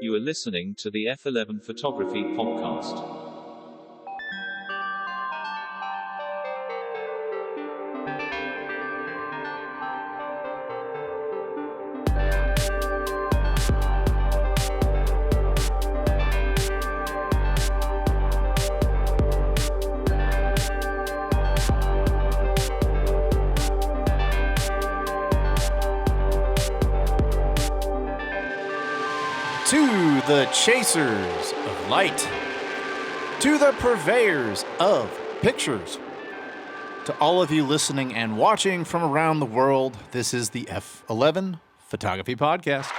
You are listening to the F11 Photography Podcast. To the chasers of light, to the purveyors of pictures, to all of you listening and watching from around the world, this is the F11 Photography Podcast.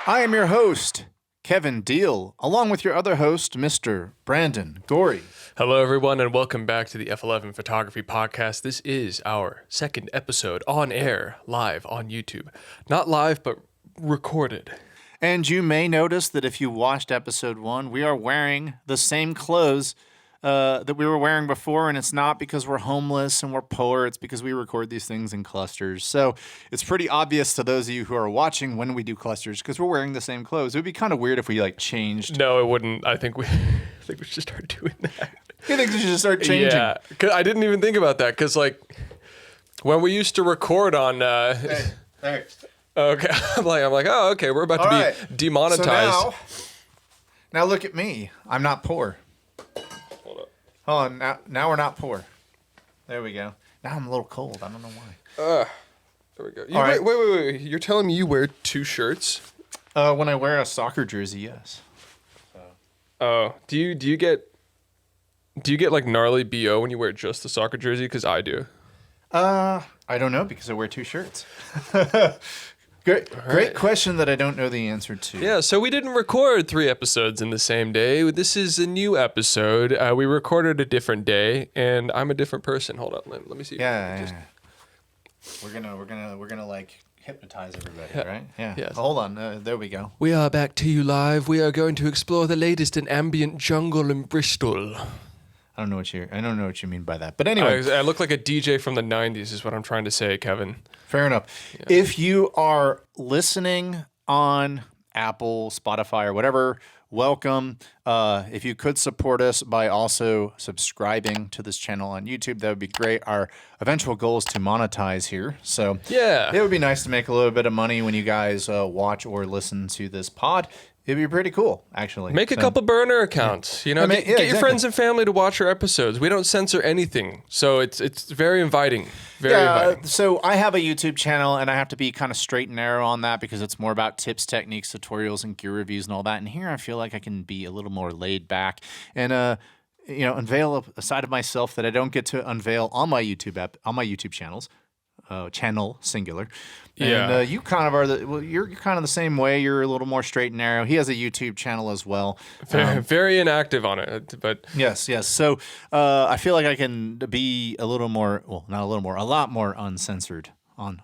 I am your host, Kevin Deal, along with your other host, Mr. Brandon Gorey. Hello, everyone, and welcome back to the F11 Photography Podcast. This is our second episode on air, live on YouTube. Not live, but recorded. And you may notice that if you watched episode 1, we are wearing the same clothes that we were wearing before, and it's not because we're homeless and we're poor. It's because we record these things in clusters. So it's pretty obvious to those of you who are watching when we do clusters because we're wearing the same clothes. It would be kind of weird if we changed. No, it wouldn't. I think we should start doing that. You think we should just start changing? Yeah, 'cause I didn't even think about that because when we used to record on. Hey. Okay, I'm like, oh, okay, we're about to be demonetized. So now look at me. I'm not poor. Hold on. Now we're not poor. There we go. Now I'm a little cold. I don't know why. There we go. Wait. You're telling me you wear two shirts? When I wear a soccer jersey, yes. Oh, do you get gnarly BO when you wear just the soccer jersey? Because I do. I don't know because I wear two shirts. Great question that I don't know the answer to. Yeah, so we didn't record 3 episodes in the same day. This is a new episode. We recorded a different day, and I'm a different person. Hold on, let me see. Yeah. We're gonna hypnotize everybody, right? Yeah. Yes. Hold on. There we go. We are back to you live. We are going to explore the latest in ambient jungle in Bristol. I don't know what you mean by that. But anyway. I look like a DJ from the 90s is what I'm trying to say, Kevin. Fair enough. Yeah. If you are listening on Apple, Spotify, or whatever, welcome. If you could support us by also subscribing to this channel on YouTube, that would be great. Our eventual goal is to monetize here. So yeah, it would be nice to make a little bit of money when you guys watch or listen to this pod. It'd be pretty cool, actually. Make a couple burner accounts. You know, get exactly. Your friends and family to watch our episodes. We don't censor anything, so it's very inviting. Very inviting. So I have a YouTube channel, and I have to be kind of straight and narrow on that because it's more about tips, techniques, tutorials, and gear reviews and all that. And here I feel like I can be a little more laid back and unveil a side of myself that I don't get to unveil on my YouTube channels. Channel singular. And you kind of are you're kind of the same way. You're a little more straight and narrow. He has a YouTube channel as well. Very inactive on it, but yes. So I feel like I can be a lot more uncensored on.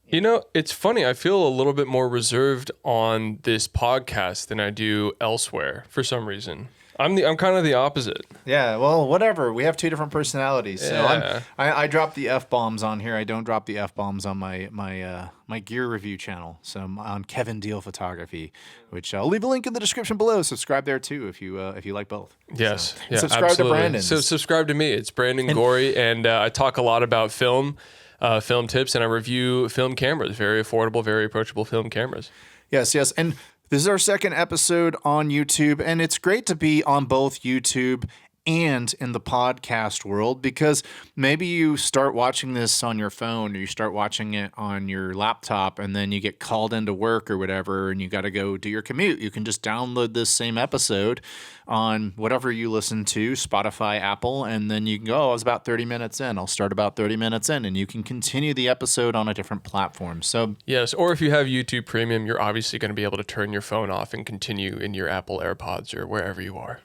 You know, it's funny. I feel a little bit more reserved on this podcast than I do elsewhere for some reason. I'm kind of the opposite. Yeah, well, whatever. We have 2 different personalities. So yeah. I drop the F-bombs on here. I don't drop the F-bombs on my gear review channel. So I'm on Kevin Deal Photography, which I'll leave a link in the description below. Subscribe there too if you like both. Yes. So, yeah, subscribe absolutely. to Brandon. So subscribe to me. It's Brandon Gorey, and I talk a lot about film tips, and I review film cameras. Very affordable, very approachable film cameras. Yes. And this is our second episode on YouTube, and it's great to be on both YouTube and in the podcast world because maybe you start watching this on your phone or you start watching it on your laptop and then you get called into work or whatever and you got to go do your commute. You can just download this same episode on whatever you listen to, Spotify, Apple, and then you can go, I was about 30 minutes in. I'll start about 30 minutes in, and you can continue the episode on a different platform. So yes, or if you have YouTube Premium, you're obviously going to be able to turn your phone off and continue in your Apple AirPods or wherever you are.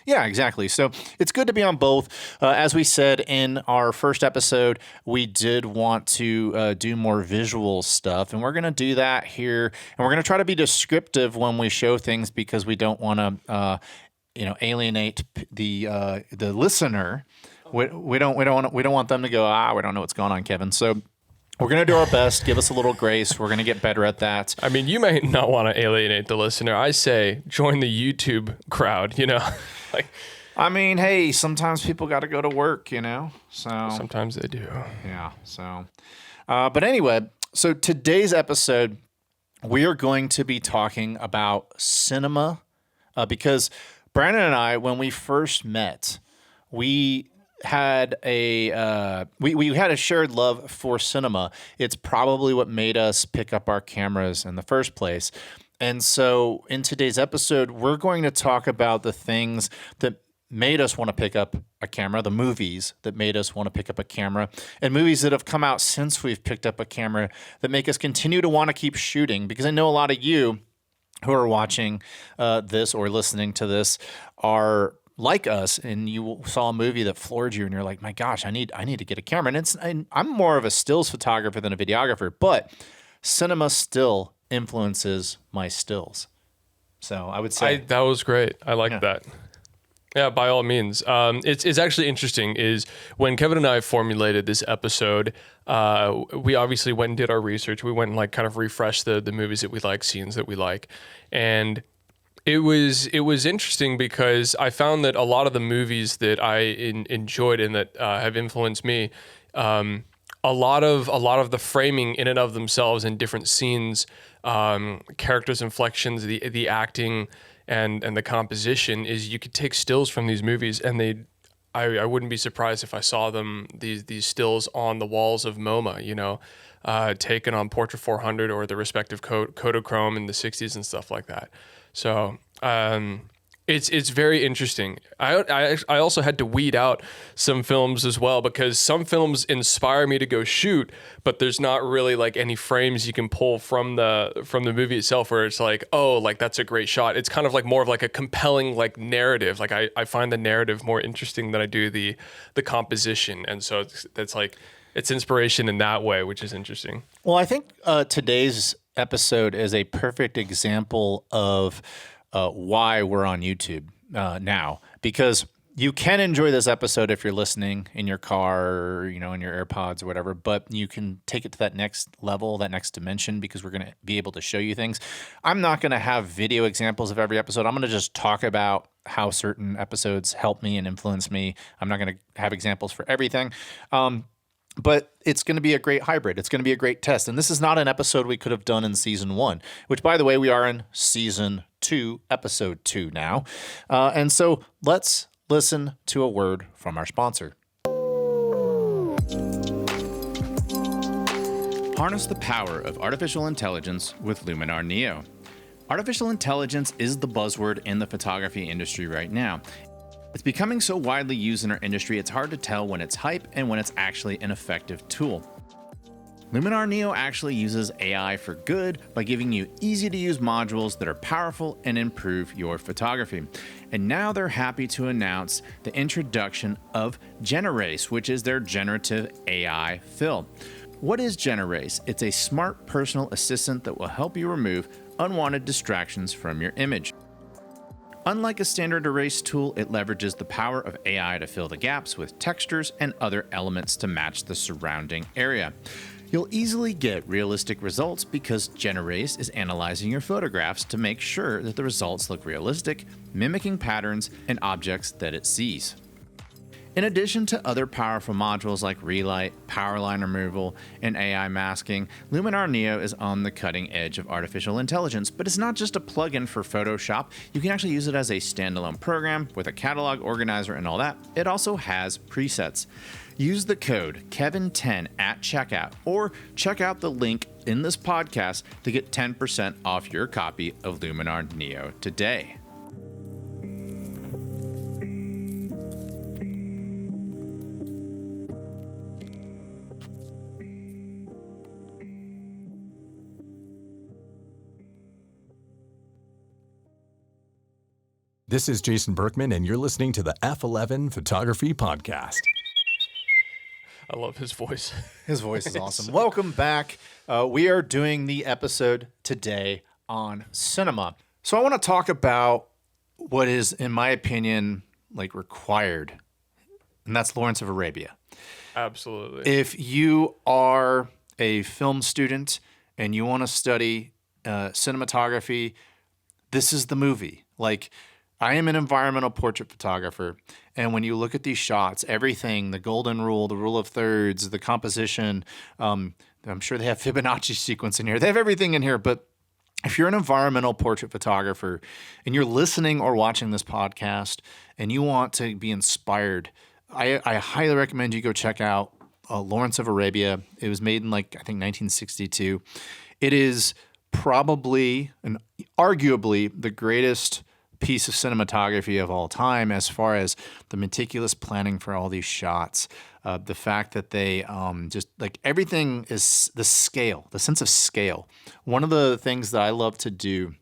Yeah, exactly. So it's good to be on both. As we said in our first episode, we did want to do more visual stuff, and we're going to do that here. And we're going to try to be descriptive when we show things because we don't want to, alienate the listener. We don't want them to go, we don't know what's going on, Kevin. So We're going to do our best. Give us a little grace. We're going to get better at that. I mean, you may not want to alienate the listener. I say join the YouTube crowd, like, I mean, hey, sometimes people got to go to work, so sometimes they do. yeah. So, but anyway, so today's episode, we are going to be talking about cinema because Brandon and I, when we first met, we had we had a shared love for cinema. It's probably what made us pick up our cameras in the first place. And so in today's episode, we're going to talk about the things that made us want to pick up a camera, the movies that made us want to pick up a camera, and movies that have come out since we've picked up a camera that make us continue to want to keep shooting. Because I know a lot of you who are watching this or listening to this are like us, and you saw a movie that floored you, and you're like, "My gosh, I need to get a camera." And I'm more of a stills photographer than a videographer, but cinema still influences my stills. So I would say that was great. I like that. Yeah, by all means. It's actually interesting is when Kevin and I formulated this episode, we obviously went and did our research. We went and like kind of refreshed the movies that we like, scenes that we like. And it was interesting because I found that a lot of the movies that I enjoyed and that have influenced me, a lot of the framing in and of themselves in different scenes, characters' inflections, the acting, and the composition is you could take stills from these movies and I wouldn't be surprised if I saw these stills on the walls of MoMA, taken on Portra 400 or the respective Kodachrome in the 60s and stuff like that. So it's very interesting. I also had to weed out some films as well because some films inspire me to go shoot, but there's not really like any frames you can pull from the movie itself where it's like, oh, like that's a great shot. It's kind of like more of like a compelling like narrative. Like I find the narrative more interesting than I do the composition, and so that's like it's inspiration in that way, which is interesting. Well, I think today's episode is a perfect example of why we're on YouTube now, because you can enjoy this episode if you're listening in your car or, in your AirPods or whatever, but you can take it to that next level, that next dimension, because we're going to be able to show you things. I'm not going to have video examples of every episode. I'm going to just talk about how certain episodes help me and influence me. I'm not going to have examples for everything. But it's going to be a great hybrid. It's going to be a great test. And this is not an episode we could have done in season 1, which, by the way, we are in season 2, episode 2 now. And so let's listen to a word from our sponsor. Harness the power of artificial intelligence with Luminar Neo. Artificial intelligence is the buzzword in the photography industry right now. It's becoming so widely used in our industry, it's hard to tell when it's hype and when it's actually an effective tool. Luminar Neo actually uses AI for good by giving you easy-to-use modules that are powerful and improve your photography. And now they're happy to announce the introduction of Generace, which is their generative AI fill. What is Generace? It's a smart personal assistant that will help you remove unwanted distractions from your image. Unlike a standard erase tool, it leverages the power of AI to fill the gaps with textures and other elements to match the surrounding area. You'll easily get realistic results because Generace is analyzing your photographs to make sure that the results look realistic, mimicking patterns and objects that it sees. In addition to other powerful modules like relight, power line removal, and AI masking, Luminar Neo is on the cutting edge of artificial intelligence, but it's not just a plugin for Photoshop. You can actually use it as a standalone program with a catalog organizer and all that. It also has presets. Use the code KEVIN10 at checkout or check out the link in this podcast to get 10% off your copy of Luminar Neo today. This is Jason Berkman, and you're listening to the F11 Photography Podcast. I love his voice. His voice is awesome. Welcome back. We are doing the episode today on cinema. So I want to talk about what is, in my opinion, like required, and that's Lawrence of Arabia. Absolutely. If you are a film student and you want to study cinematography, this is the movie. Like, I am an environmental portrait photographer, and when you look at these shots, everything, the golden rule, the rule of thirds, the composition, I'm sure they have Fibonacci sequence in here. They have everything in here, but if you're an environmental portrait photographer and you're listening or watching this podcast and you want to be inspired, I highly recommend you go check out Lawrence of Arabia. It was made in I think 1962. It is probably and arguably the greatest piece of cinematography of all time, as far as the meticulous planning for all these shots. The fact that they just everything is the scale, the sense of scale. One of the things that I love to do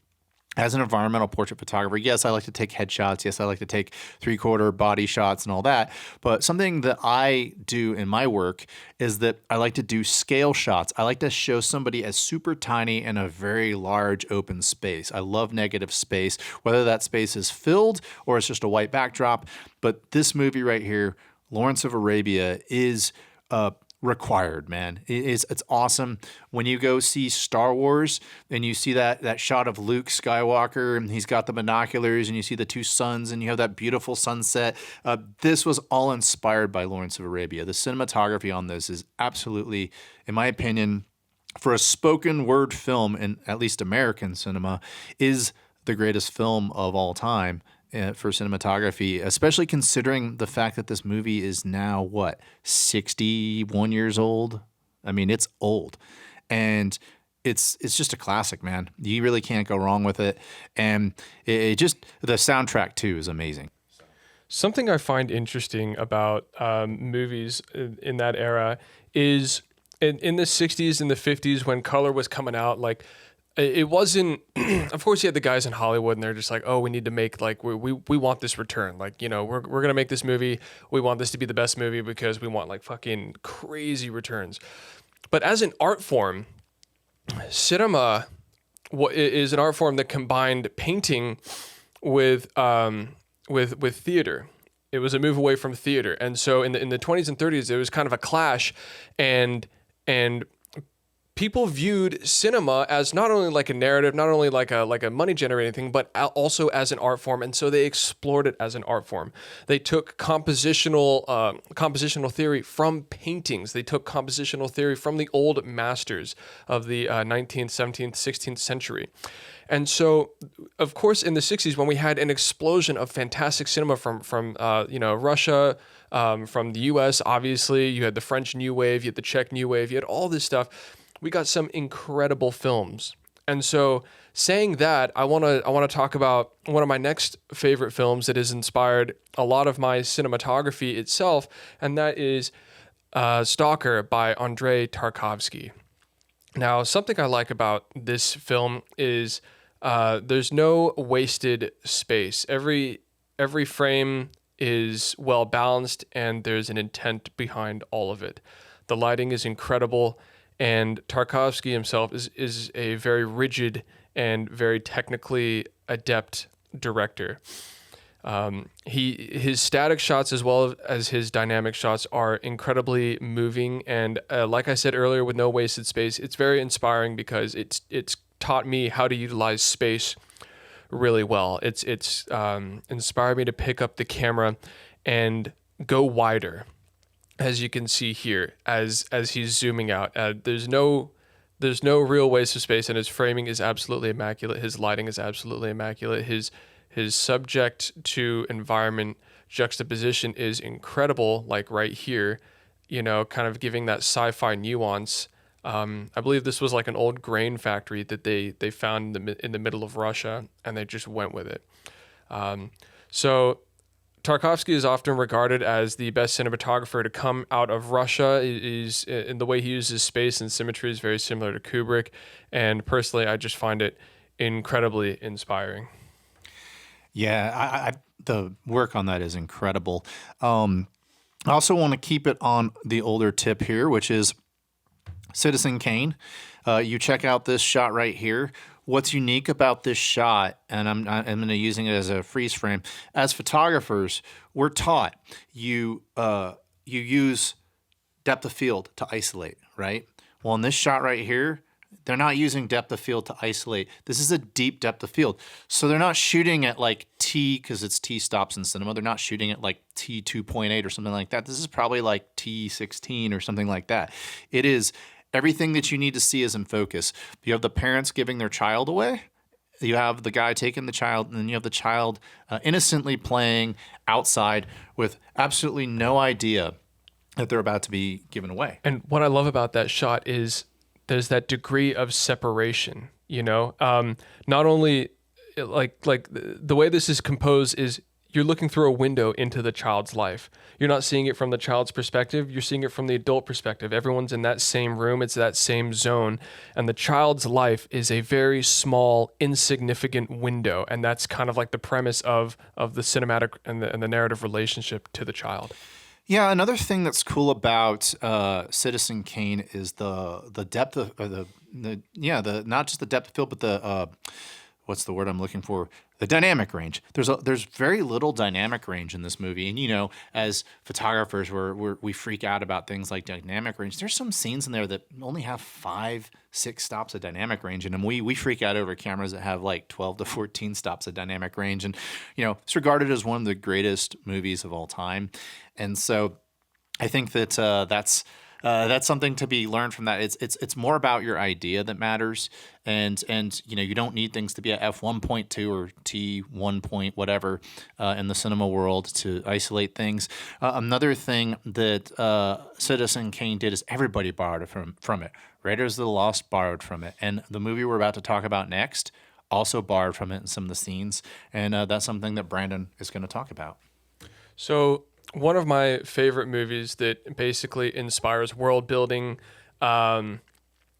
as an environmental portrait photographer, yes, I like to take headshots. Yes, I like to take 3/4 body shots and all that. But something that I do in my work is that I like to do scale shots. I like to show somebody as super tiny in a very large open space. I love negative space, whether that space is filled or it's just a white backdrop. But this movie right here, Lawrence of Arabia, is required, man. It's awesome. When you go see Star Wars and you see that shot of Luke Skywalker and he's got the binoculars and you see the two suns and you have that beautiful sunset, this was all inspired by Lawrence of Arabia. The cinematography on this is absolutely, in my opinion, for a spoken word film, in at least American cinema, is the greatest film of all time. For cinematography, especially considering the fact that this movie is now, 61 years old? I mean, it's old. And it's just a classic, man. You really can't go wrong with it. And it just, the soundtrack too is amazing. Something I find interesting about movies in that era is in the 60s and the 50s, when color was coming out, it wasn't, of course you had the guys in Hollywood and they're just like, oh, we need to make, we want this return. We're going to make this movie. We want this to be the best movie because we want fucking crazy returns. But as an art form, cinema is an art form that combined painting with theater. It was a move away from theater. And so in the 20s and 30s, there was kind of a clash, and people viewed cinema as not only like a narrative, not only like a money generating thing, but also as an art form. And so they explored it as an art form. They took compositional theory from paintings. They took compositional theory from the old masters of the 19th, 17th, 16th century. And so, of course, in the 60s, when we had an explosion of fantastic cinema from Russia, from the U.S., obviously, you had the French New Wave, you had the Czech New Wave, you had all this stuff. We got some incredible films. And so, saying that, I want to talk about one of my next favorite films that has inspired a lot of my cinematography itself, and that is Stalker by Andrei Tarkovsky. Now, something I like about this film is there's no wasted space. Every frame is well balanced, and there's an intent behind all of it. The lighting is incredible, and Tarkovsky himself is a very rigid and very technically adept director. His static shots as well as his dynamic shots are incredibly moving, and like I said earlier, with no wasted space, it's very inspiring because it's taught me how to utilize space really well. It's inspired me to pick up the camera and go wider, as you can see here as he's zooming out. There's no real waste of space, and his framing is absolutely immaculate. His lighting is absolutely immaculate. His subject to environment juxtaposition is incredible, like right here, kind of giving that sci-fi nuance. I believe this was like an old grain factory that they found in the middle of Russia, and they just went with it. So Tarkovsky is often regarded as the best cinematographer to come out of Russia. Is in the way he uses space and symmetry is very similar to Kubrick, and personally, I just find it incredibly inspiring. Yeah, the work on that is incredible. I also want to keep it on the older tip here, which is Citizen Kane. You check out this shot right here. What's unique about this shot, and I'm going to using it as a freeze frame. As photographers, we're taught you use depth of field to isolate, right? Well, in this shot right here, they're not using depth of field to isolate. This is a deep depth of field. So they're not shooting at like T, because it's T stops in cinema. They're not shooting at like T 2.8 or something like that. This is probably like T 16 or something like that. It is everything that you need to see is in focus. You have the parents giving their child away. You have the guy taking the child, and then you have the child innocently playing outside with absolutely no idea that they're about to be given away. And what I love about that shot is there's that degree of separation, not only like the way this is composed is you're looking through a window into the child's life. You're not seeing it from the child's perspective. You're seeing it from the adult perspective. Everyone's in that same room. It's that same zone. And the child's life is a very small, insignificant window. And that's kind of like the premise of the cinematic and the narrative relationship to the child. Yeah, another thing that's cool about Citizen Kane is the depth of the not just the depth of field, but the what's the word I'm looking for? The dynamic range. There's very little dynamic range in this movie, and as photographers, we freak out about things like dynamic range. There's some scenes in there that only have 5-6 stops of dynamic range in them. We freak out over cameras that have like 12 to 14 stops of dynamic range, and it's regarded as one of the greatest movies of all time. And so, I think that that's something to be learned from that. It's more about your idea that matters, and you don't need things to be at f1.2 or t1 point whatever in the cinema world to isolate things. Another thing that Citizen Kane did is everybody borrowed from it. Raiders of the Lost borrowed from it, and the movie we're about to talk about next also borrowed from it in some of the scenes, and that's something that Brandon is going to talk about. So, one of my favorite movies that basically inspires world building, it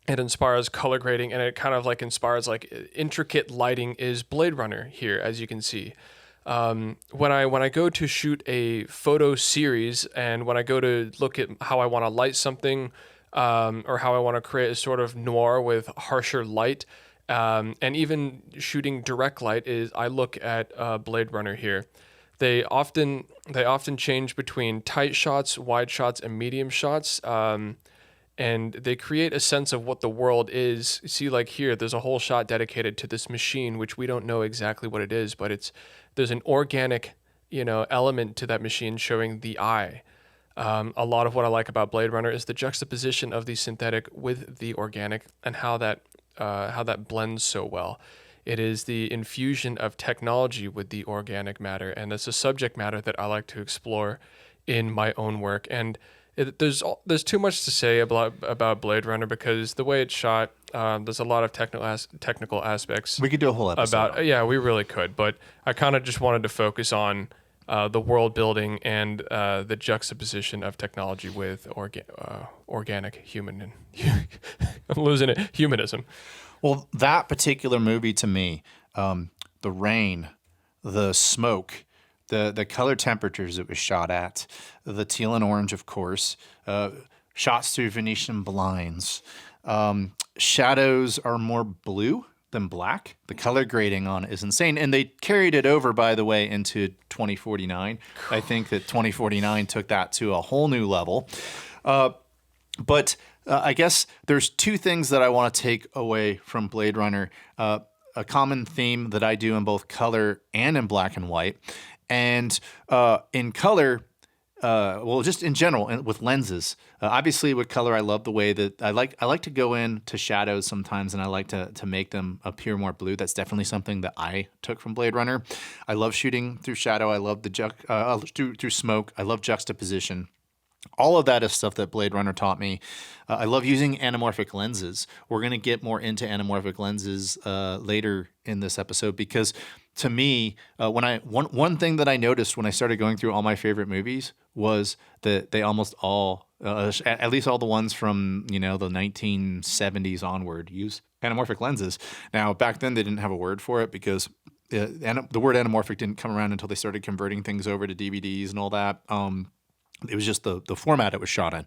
inspires color grading, and it kind of like inspires like intricate lighting is Blade Runner here, as you can see. When I go to shoot a photo series, and when I go to look at how I want to light something, or how I want to create a sort of noir with harsher light, and even shooting direct light, is I look at Blade Runner here. They often change between tight shots, wide shots, and medium shots, and they create a sense of what the world is. See, like here, there's a whole shot dedicated to this machine, which we don't know exactly what it is, but there's an organic, element to that machine showing the eye. A lot of what I like about Blade Runner is the juxtaposition of the synthetic with the organic, and how that blends so well. It is the infusion of technology with the organic matter, and it's a subject matter that I like to explore in my own work. And there's too much to say about Blade Runner, because the way it's shot, there's a lot of technical aspects. We could do a whole episode. Yeah, we really could. But I kind of just wanted to focus on the world building and the juxtaposition of technology with organic human. I'm losing it. Humanism. Well, that particular movie to me, the rain, the smoke, the color temperatures it was shot at, the teal and orange, of course, shots through Venetian blinds, shadows are more blue than black. The color grading on it is insane. And they carried it over, by the way, into 2049. I think that 2049 took that to a whole new level. But I guess there's two things that I want to take away from Blade Runner. A common theme that I do in both color and in black and white. And in color, just in general, and with lenses. Obviously, with color, I love the way that I like to go into shadows sometimes, and I like to make them appear more blue. That's definitely something that I took from Blade Runner. I love shooting through shadow. I love through smoke. I love juxtaposition. All of that is stuff that Blade Runner taught me. I love using anamorphic lenses. We're going to get more into anamorphic lenses later in this episode, because to me, one thing that I noticed when I started going through all my favorite movies was that they almost all, at least all the ones from the 1970s onward, use anamorphic lenses. Now, back then they didn't have a word for it, because the word anamorphic didn't come around until they started converting things over to DVDs and all that. It was just the format it was shot in.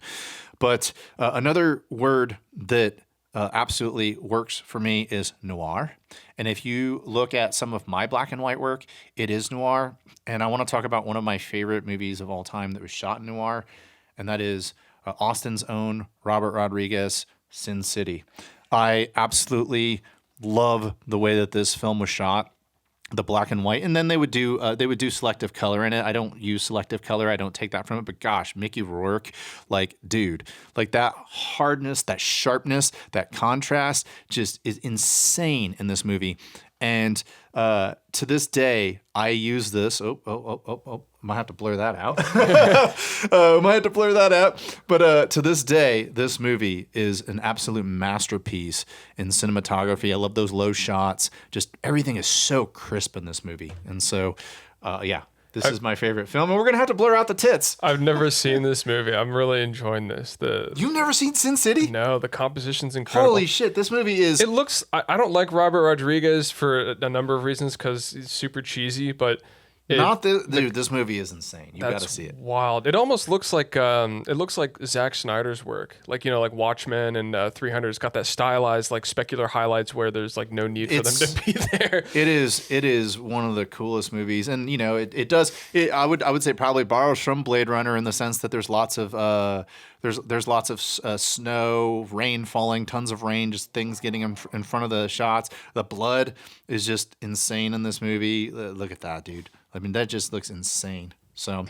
But another word that absolutely works for me is noir. And if you look at some of my black and white work, it is noir. And I want to talk about one of my favorite movies of all time that was shot in noir, and that is Austin's own Robert Rodriguez, Sin City. I absolutely love the way that this film was shot, the black and white, and then they would do selective color in it. I don't use selective color. I don't take that from it. But gosh, Mickey Rourke, like, dude, like that hardness, that sharpness, that contrast just is insane in this movie. And to this day, I use this. Might have to blur that out. Might have to blur that out. But to this day, this movie is an absolute masterpiece in cinematography. I love those low shots. Just everything is so crisp in this movie. And so, this is my favorite film. And we're going to have to blur out the tits. I've never seen this movie. I'm really enjoying this. You've never seen Sin City? No, the composition's incredible. Holy shit, this movie is... It looks... I don't like Robert Rodriguez for a number of reasons because he's super cheesy, but... Dude, this movie is insane. You got to see it. Wild. It almost looks like Zack Snyder's work, like like Watchmen and 300. It's got that stylized like specular highlights where there's like no need for them to be there. It is one of the coolest movies, and I would say probably borrows from Blade Runner in the sense that there's lots of there's lots of snow, rain falling, tons of rain, just things getting in front of the shots. The blood is just insane in this movie. Look at that, dude. I mean, that just looks insane. So,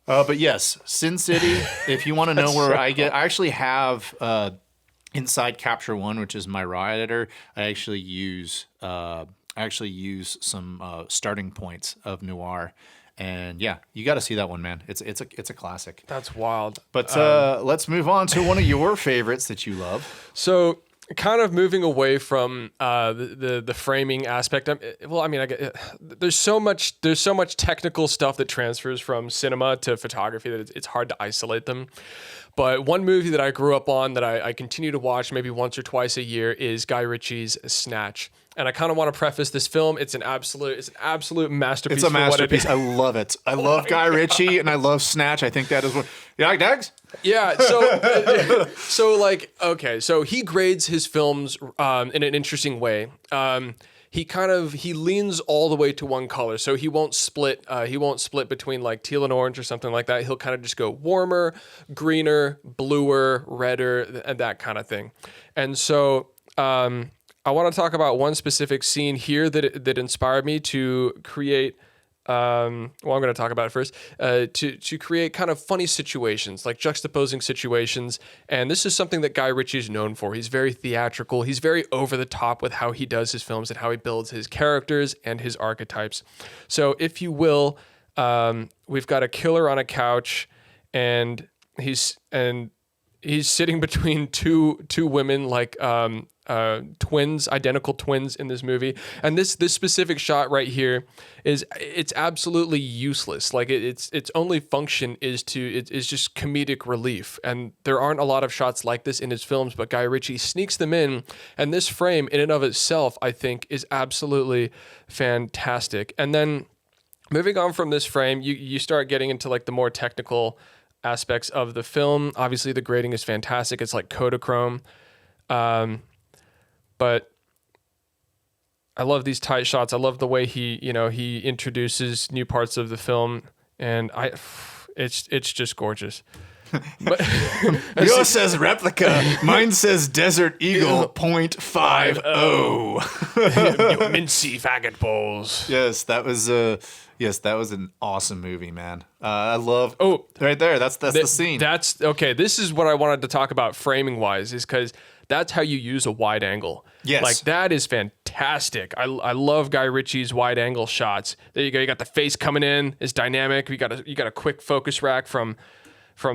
but yes, Sin City. If you want to know where I actually have inside Capture One, which is my raw editor. I actually use some starting points of noir. And yeah, you got to see that one, man. It's a classic. That's wild. But let's move on to one of your favorites that you love. So, kind of moving away from the framing aspect. There's so much technical stuff that transfers from cinema to photography that it's hard to isolate them. But one movie that I grew up on that I continue to watch maybe once or twice a year is Guy Ritchie's Snatch. And I kind of want to preface this film. It's an absolute masterpiece. It's a masterpiece. I love it. I love Guy Ritchie and I love Snatch. I think that is what. You like Dags? Yeah. So he grades his films in an interesting way. He leans all the way to one color, so he won't split between like teal and orange or something like that. He'll kind of just go warmer, greener, bluer, redder, and that kind of thing. And so I want to talk about one specific scene here that inspired me to create. I'm going to talk about it first. To create kind of funny situations, like juxtaposing situations, and this is something that Guy Ritchie is known for. He's very theatrical. He's very over the top with how he does his films and how he builds his characters and his archetypes. So, if you will, we've got a killer on a couch, and he's sitting between two women, like twins, identical twins in this movie. And this specific shot right here it's absolutely useless. Like its only function is just comedic relief. And there aren't a lot of shots like this in his films, but Guy Ritchie sneaks them in. And this frame in and of itself, I think, is absolutely fantastic. And then moving on from this frame, you start getting into like the more technical aspects of the film. Obviously the grading is fantastic. It's like Kodachrome. But I love these tight shots. I love the way he introduces new parts of the film, and it's just gorgeous. But yours says replica. Mine says Desert Eagle .50. You mincy faggot balls. Yes, that was an awesome movie, man. I love. Oh, right there. That's the scene. That's okay. This is what I wanted to talk about framing wise, is because that's how you use a wide angle. Yes. Like that is fantastic. I love Guy Ritchie's wide angle shots. There you go. You got the face coming in. It's dynamic. You got a quick focus rack from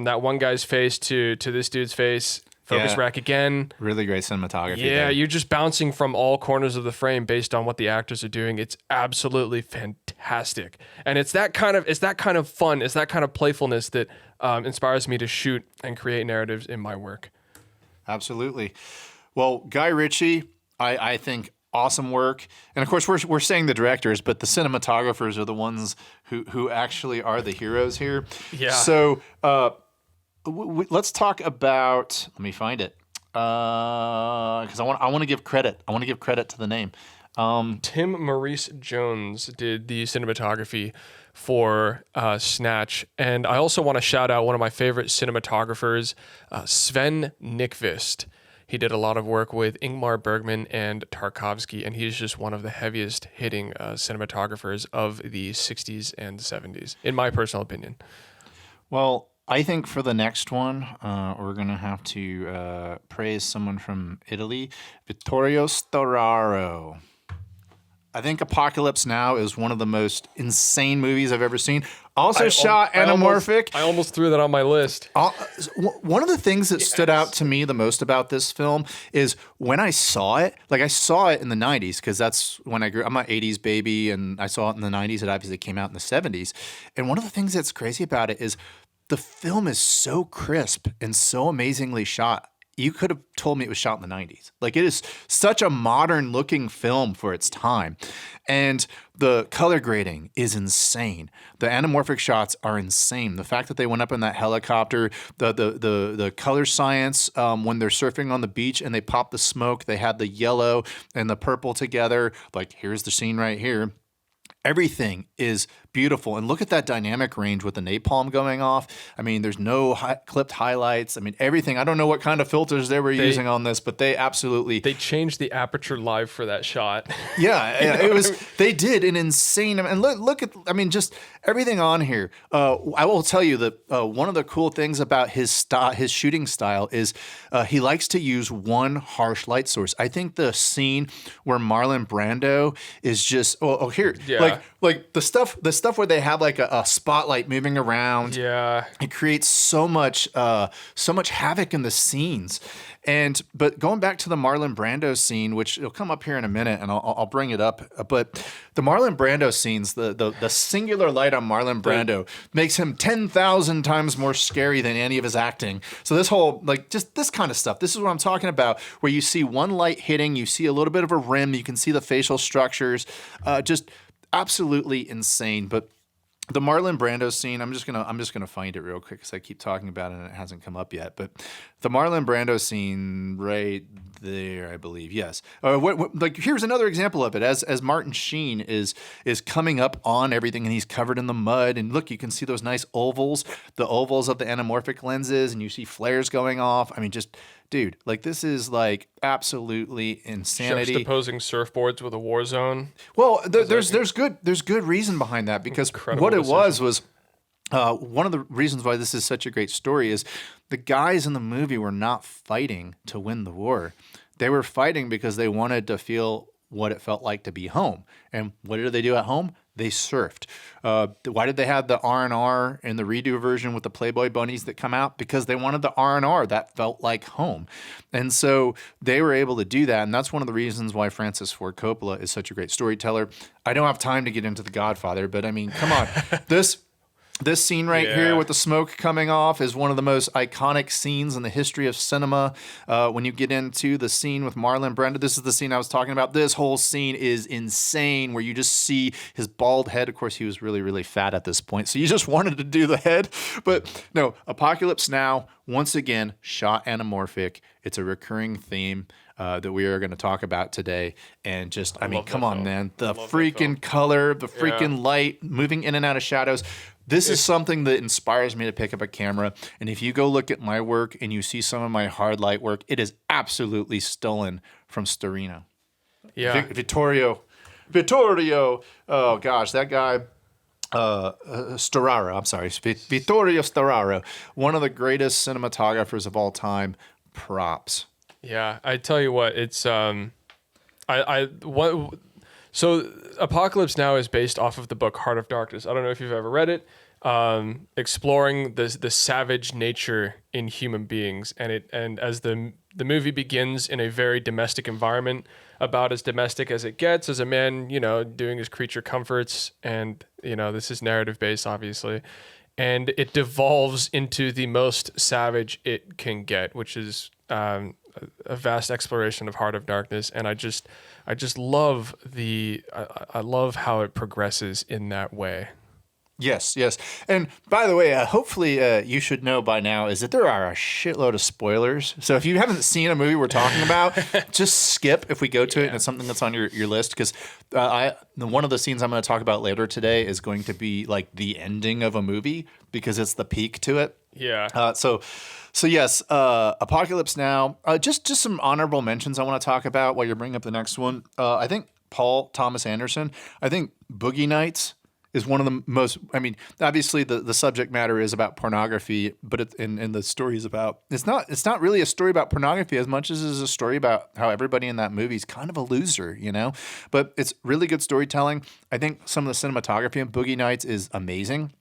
that one guy's face to this dude's face. Focus rack again. Really great cinematography. Yeah, there. You're just bouncing from all corners of the frame based on what the actors are doing. It's absolutely fantastic. And it's that kind of fun, it's that kind of playfulness that inspires me to shoot and create narratives in my work. Absolutely. Well, Guy Ritchie, I think awesome work. And of course we're saying the directors, but the cinematographers are the ones who actually are the heroes here. Yeah. So let's talk about, let me find it. Because I want to give credit. I want to give credit to the name. Tim Maurice Jones did the cinematography for Snatch. And I also want to shout out one of my favorite cinematographers, Sven Nykvist. He did a lot of work with Ingmar Bergman and Tarkovsky, and he's just one of the heaviest hitting cinematographers of the 60s and 70s, in my personal opinion. Well, I think for the next one, we're going to have to praise someone from Italy, Vittorio Storaro. I think Apocalypse Now is one of the most insane movies I've ever seen. Also shot anamorphic. I almost threw that on my list. One of the things that stood out to me the most about this film is when I saw it, like I saw it in the 90s, because that's when I grew. I'm an 80s baby, and I saw it in the 90s. It obviously came out in the 70s. And one of the things that's crazy about it is the film is so crisp and so amazingly shot. You could have told me it was shot in the 90s. Like, it is such a modern looking film for its time. And the color grading is insane. The anamorphic shots are insane. The fact that they went up in that helicopter, the color science, when they're surfing on the beach and they pop the smoke, they had the yellow and the purple together. Like, here's the scene right here. Everything is beautiful. And look at that dynamic range with the napalm going off. I mean, there's no clipped highlights. I mean, everything. I don't know what kind of filters they were using on this, but they absolutely... They changed the aperture live for that shot. Yeah, it was... They did an insane... And look at... I mean, just everything on here. I will tell you that one of the cool things about his shooting style is he likes to use one harsh light source. I think the scene where Marlon Brando is just... here. Yeah. Like the stuff where they have like a spotlight moving around. Yeah. It creates so much havoc in the scenes. But going back to the Marlon Brando scene, which it'll come up here in a minute, and I'll bring it up. But the Marlon Brando scenes, the singular light on Marlon Brando makes him 10,000 times more scary than any of his acting. So this whole, like, just this kind of stuff, this is what I'm talking about, where you see one light hitting, you see a little bit of a rim, you can see the facial structures, just absolutely insane. But the Marlon Brando scene, I'm just gonna find it real quick because I keep talking about it and it hasn't come up yet. But the Marlon Brando scene right there, I believe, yes. Like, here's another example of it. As Martin Sheen is coming up on everything and he's covered in the mud, and look, you can see those nice ovals, the ovals of the anamorphic lenses, and you see flares going off. I mean, just, dude, like, this is like absolutely insanity. Juxtaposing surfboards with a war zone. Well, there's good reason behind that, because what it was one of the reasons why this is such a great story is the guys in the movie were not fighting to win the war. They were fighting because they wanted to feel what it felt like to be home. And what did they do at home? They surfed. Why did they have the R&R in the redo version with the Playboy bunnies that come out? Because they wanted the R&R that felt like home. And so they were able to do that. And that's one of the reasons why Francis Ford Coppola is such a great storyteller. I don't have time to get into The Godfather, but I mean, come on. This scene right here with the smoke coming off is one of the most iconic scenes in the history of cinema. When you get into the scene with Marlon Brando, this is the scene I was talking about. This whole scene is insane, where you just see his bald head. Of course, he was really, really fat at this point, so you just wanted to do the head. But no, Apocalypse Now, once again, shot anamorphic. It's a recurring theme that we are going to talk about today. And just, I mean, come on, man. The freaking color, the freaking light, moving in and out of shadows. This is something that inspires me to pick up a camera. And if you go look at my work and you see some of my hard light work, it is absolutely stolen from Storino. Yeah. Vittorio. Oh, gosh, that guy. Storaro. I'm sorry. Vittorio Storaro. One of the greatest cinematographers of all time. Props. Yeah. I tell you what, it's, So Apocalypse Now is based off of the book Heart of Darkness. I don't know if you've ever read it. Exploring the savage nature in human beings, and as the movie begins in a very domestic environment, about as domestic as it gets, as a man, doing his creature comforts, and this is narrative based, obviously, and it devolves into the most savage it can get, which is a vast exploration of Heart of Darkness, and I just love I love how it progresses in that way. Yes, yes. And by the way, hopefully you should know by now is that there are a shitload of spoilers. So if you haven't seen a movie we're talking about, just skip if we go to it and it's something that's on your list. Because one of the scenes I'm going to talk about later today is going to be like the ending of a movie because it's the peak to it. Yeah. So yes, Apocalypse Now. Just some honorable mentions I want to talk about while you're bringing up the next one. I think Paul Thomas Anderson. I think Boogie Nights is one of the most. I mean, obviously the subject matter is about pornography, but and the story is about. It's not really a story about pornography as much as it is a story about how everybody in that movie is kind of a loser, you know. But it's really good storytelling. I think some of the cinematography in Boogie Nights is amazing.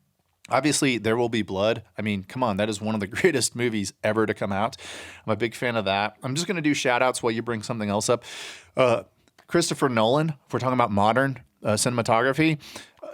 Obviously, There Will Be Blood. I mean, come on, that is one of the greatest movies ever to come out. I'm a big fan of that. I'm just going to do shout outs while you bring something else up. Christopher Nolan, if we're talking about modern cinematography,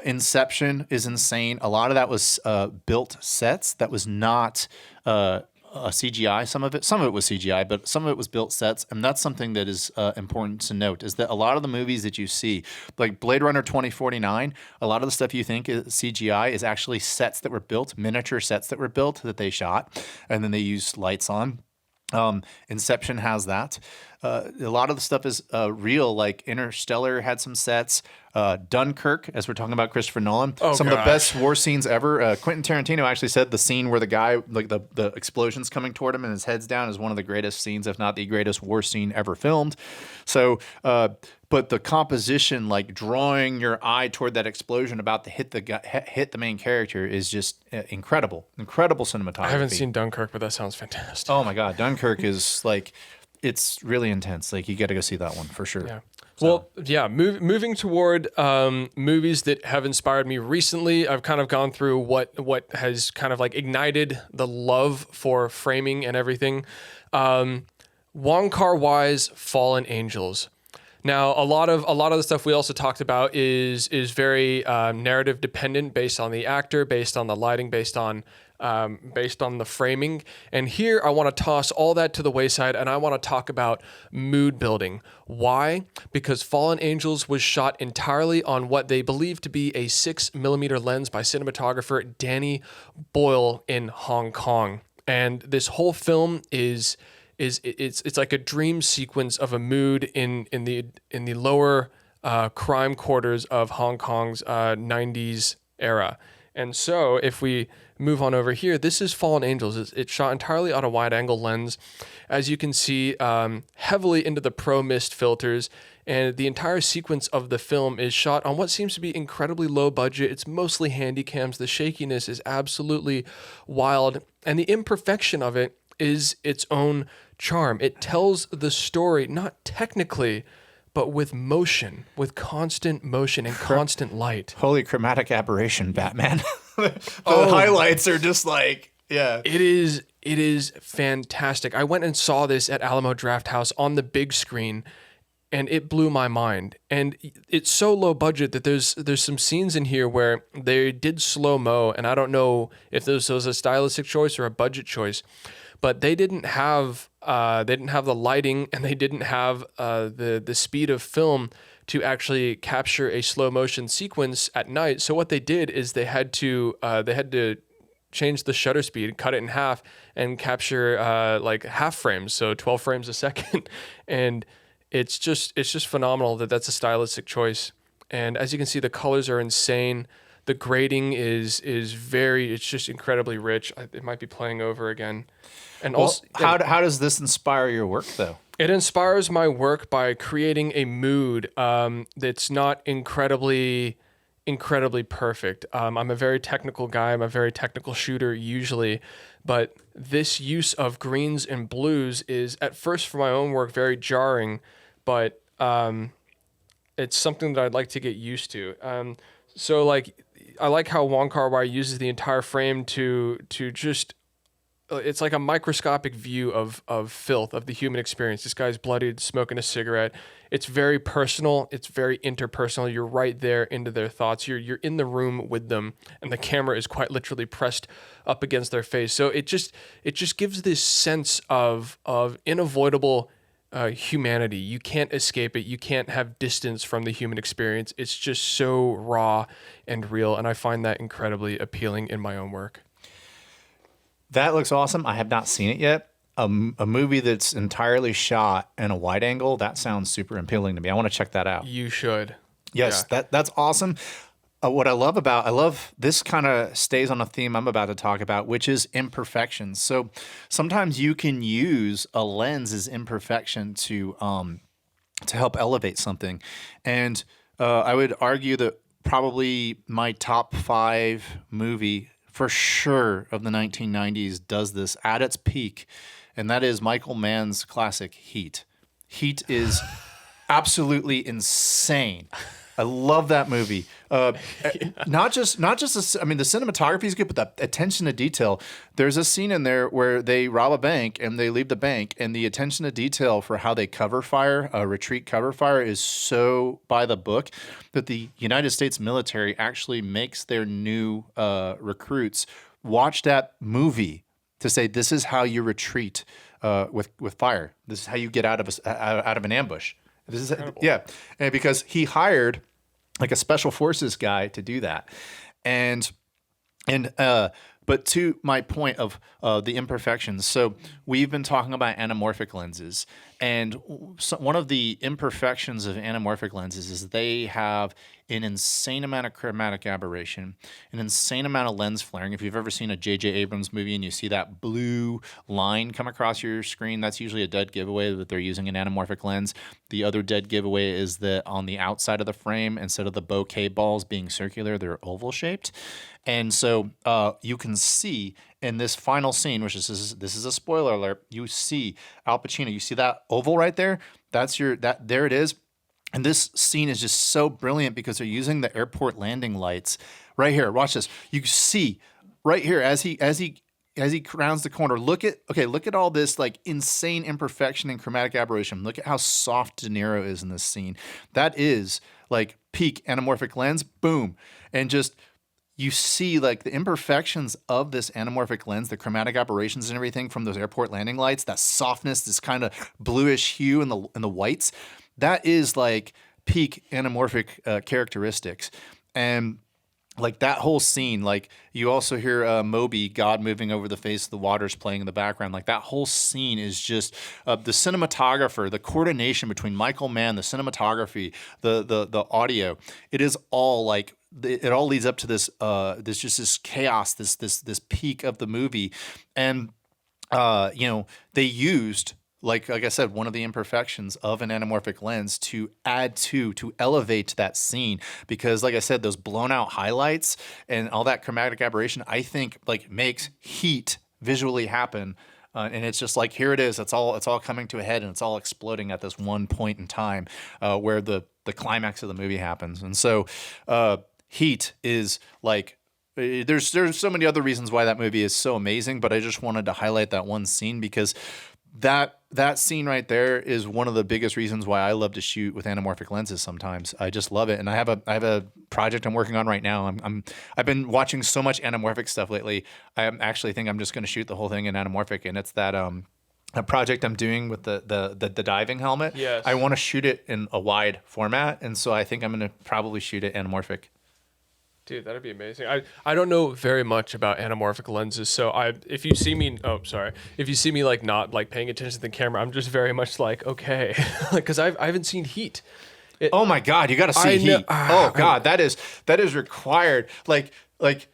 Inception is insane. A lot of that was built sets. That was not a CGI. Some of it was CGI, but some of it was built sets. And that's something that is important to note is that a lot of the movies that you see, like Blade Runner 2049, a lot of the stuff you think is CGI is actually sets that were built, miniature sets that were built that they shot, and then they used lights on. Inception has that. A lot of the stuff is real, like Interstellar had some sets. Dunkirk, as we're talking about Christopher Nolan, some of the best war scenes ever. Quentin Tarantino actually said the scene where the guy, like the explosion's coming toward him and his head's down is one of the greatest scenes, if not the greatest war scene ever filmed. So, but the composition, like drawing your eye toward that explosion about to hit the main character is just incredible cinematography. I haven't seen Dunkirk, but that sounds fantastic. Oh my God. Dunkirk is like, it's really intense. Like you got to go see that one for sure. Yeah. Well, yeah, moving toward movies that have inspired me recently, I've kind of gone through what has kind of like ignited the love for framing and everything. Wong Kar-wai's Fallen Angels. Now, a lot of the stuff we also talked about is very narrative dependent, based on the actor, based on the lighting, based on the framing. And here I want to toss all that to the wayside and I want to talk about mood building. Why? Because Fallen Angels was shot entirely on what they believe to be a 6mm lens by cinematographer Danny Boyle in Hong Kong. And this whole film it's like a dream sequence of a mood in the lower crime quarters of Hong Kong's 90s era. And so if we move on over here, this is Fallen Angels. It's shot entirely on a wide-angle lens. As you can see, heavily into the Pro Mist filters, and the entire sequence of the film is shot on what seems to be incredibly low budget. It's mostly handy cams. The shakiness is absolutely wild, and the imperfection of it is its own charm. It tells the story, not technically, but with motion, with constant motion and constant light. Holy chromatic aberration, Batman. The highlights are just like, yeah. It is fantastic. I went and saw this at Alamo Drafthouse on the big screen, and it blew my mind. And it's so low budget that there's some scenes in here where they did slow-mo, and I don't know if this was a stylistic choice or a budget choice, but they didn't have the lighting, and they didn't have the speed of film to actually capture a slow motion sequence at night. So what they did is they had to change the shutter speed, cut it in half, and capture like half frames, so 12 frames a second. And it's just phenomenal that's a stylistic choice. And as you can see, the colors are insane. The grading is it's just incredibly rich. It might be playing over again. And also, how does this inspire your work though? It inspires my work by creating a mood that's not incredibly perfect. I'm a very technical guy. I'm a very technical shooter usually, but this use of greens and blues is at first for my own work very jarring, but it's something that I'd like to get used to. So like I like how Wong Kar-wai uses the entire frame to just. It's like a microscopic view of filth, of the human experience. This guy's bloodied, smoking a cigarette. It's very personal. It's very interpersonal. You're right there into their thoughts. You're in the room with them, and the camera is quite literally pressed up against their face. So it just gives this sense of unavoidable humanity. You can't escape it. You can't have distance from the human experience. It's just so raw and real, and I find that incredibly appealing in my own work. That looks awesome. I have not seen it yet. A movie that's entirely shot in a wide angle, that sounds super appealing to me. I want to check that out. You should. Yes, that's awesome. What I love this kind of stays on a theme I'm about to talk about, which is imperfections. So sometimes you can use a lens as imperfection to help elevate something. And I would argue that probably my top 5 movie for sure of the 1990s does this at its peak, and that is Michael Mann's classic Heat. Heat is absolutely insane. I love that movie. Not just the cinematography is good, but the attention to detail. There's a scene in there where they rob a bank and they leave the bank, and the attention to detail for how they cover fire, retreat cover fire, is so by the book that the United States military actually makes their new recruits watch that movie to say, this is how you retreat with fire. This is how you get out of an ambush. This is and because he hired like a special forces guy to do that, but to my point of the imperfections. So we've been talking about anamorphic lenses, and one of the imperfections of anamorphic lenses is they have an insane amount of chromatic aberration, an insane amount of lens flaring. If you've ever seen a J.J. Abrams movie and you see that blue line come across your screen, that's usually a dead giveaway that they're using an anamorphic lens. The other dead giveaway is that on the outside of the frame, instead of the bouquet balls being circular, they're oval shaped. And so you can see in this final scene, which this is a spoiler alert, you see Al Pacino. You see that oval right there? There it is. And this scene is just so brilliant because they're using the airport landing lights right here. Watch this. You see right here as he rounds the corner. Look at all this like insane imperfection and chromatic aberration. Look at how soft De Niro is in this scene. That is like peak anamorphic lens. Boom. And just you see like the imperfections of this anamorphic lens, the chromatic aberrations and everything from those airport landing lights, that softness, this kind of bluish hue in the whites. That is like peak anamorphic characteristics. And like that whole scene, like you also hear Moby, God moving over the face of the waters playing in the background. Like that whole scene is just the cinematographer, the coordination between Michael Mann, the cinematography, the audio. It is all like, it all leads up to this this chaos, this peak of the movie. And they used, like I said, one of the imperfections of an anamorphic lens to add to elevate that scene, because like I said, those blown out highlights and all that chromatic aberration, I think like makes Heat visually happen. And it's just like, here it is. It's all coming to a head, and it's all exploding at this one point in time where the climax of the movie happens. And so Heat is like, there's so many other reasons why that movie is so amazing, but I just wanted to highlight that one scene because that scene right there is one of the biggest reasons why I love to shoot with anamorphic lenses sometimes. I just love it. And I have a project I'm working on right now. I've been watching so much anamorphic stuff lately. I actually think I'm just going to shoot the whole thing in anamorphic, and it's that a project I'm doing with the diving helmet. Yes. I want to shoot it in a wide format, and so I think I'm going to probably shoot it anamorphic. Dude, that'd be amazing. I don't know very much about anamorphic lenses, so if you see me like not like paying attention to the camera, I'm just very much like, okay, because I haven't seen Heat. Oh my God, you got to see Heat. That is required. Like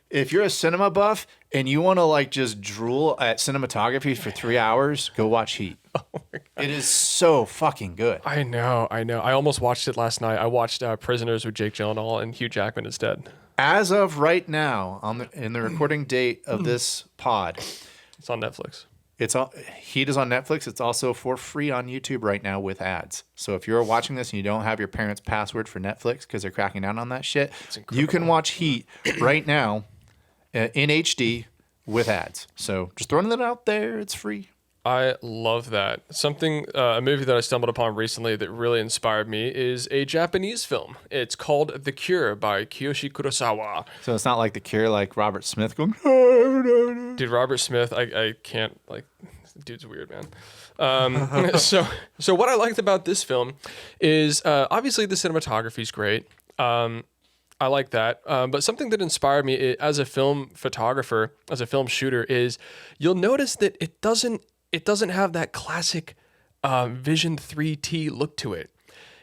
if you're a cinema buff and you want to like just drool at cinematography for 3 hours, go watch Heat. Oh my God. It is so fucking good. I know. I almost watched it last night. I watched Prisoners with Jake Gyllenhaal and Hugh Jackman instead. As of right now, in the recording date of this pod, it's on Netflix. Heat is on Netflix. It's also for free on YouTube right now with ads. So if you're watching this and you don't have your parents' password for Netflix because they're cracking down on that shit, you can watch Heat right now in HD with ads. So just throwing that out there, it's free. I love that. A movie that I stumbled upon recently that really inspired me is a Japanese film. It's called The Cure by Kiyoshi Kurosawa. So it's not like The Cure, like Robert Smith going, Dude, Robert Smith, I can't, like, dude's weird, man. So what I liked about this film is obviously the cinematography is great. I like that. But something that inspired me as a film photographer, as a film shooter, is you'll notice that it doesn't have that classic Vision 3T look to it.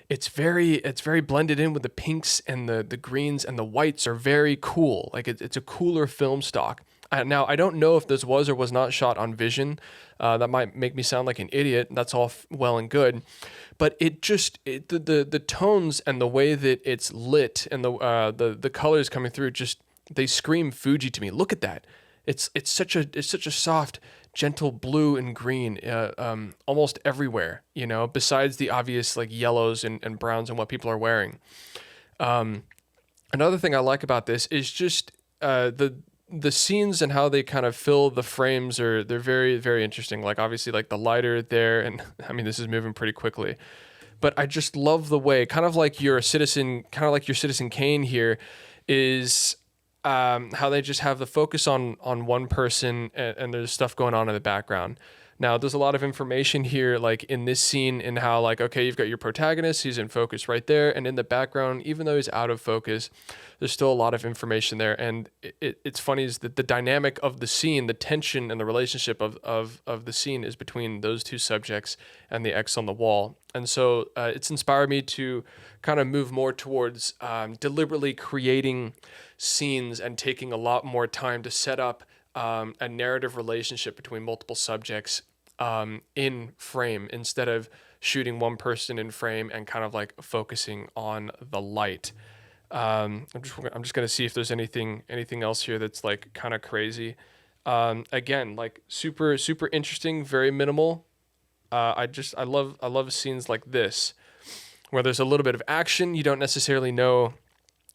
It's very blended in with the pinks and the greens, and the whites are very cool. Like it's a cooler film stock. Now, I don't know if this was or was not shot on Vision. That might make me sound like an idiot. That's all well and good. But the tones and the way that it's lit and the colors coming through, they scream Fuji to me. Look at that. It's such a soft, gentle blue and green almost everywhere, besides the obvious like yellows and browns and what people are wearing. Another thing I like about this is just the scenes and how they kind of fill the frames they're very, very interesting. Like obviously like the lighter there, and I mean this is moving pretty quickly, but I just love the way, kind of like your Citizen Kane here, is how they just have the focus on one person and there's stuff going on in the background. Now, there's a lot of information here, like in this scene, in how like, okay, you've got your protagonist, he's in focus right there, and in the background, even though he's out of focus, there's still a lot of information there. And it's funny is that the dynamic of the scene, the tension and the relationship of the scene is between those two subjects and the X on the wall. And so it's inspired me to kind of move more towards deliberately creating scenes and taking a lot more time to set up a narrative relationship between multiple subjects in frame, instead of shooting one person in frame and kind of like focusing on the light. I'm just gonna see if there's anything else here that's like kind of crazy. Again, like super interesting, very minimal. I love scenes like this where there's a little bit of action. You don't necessarily know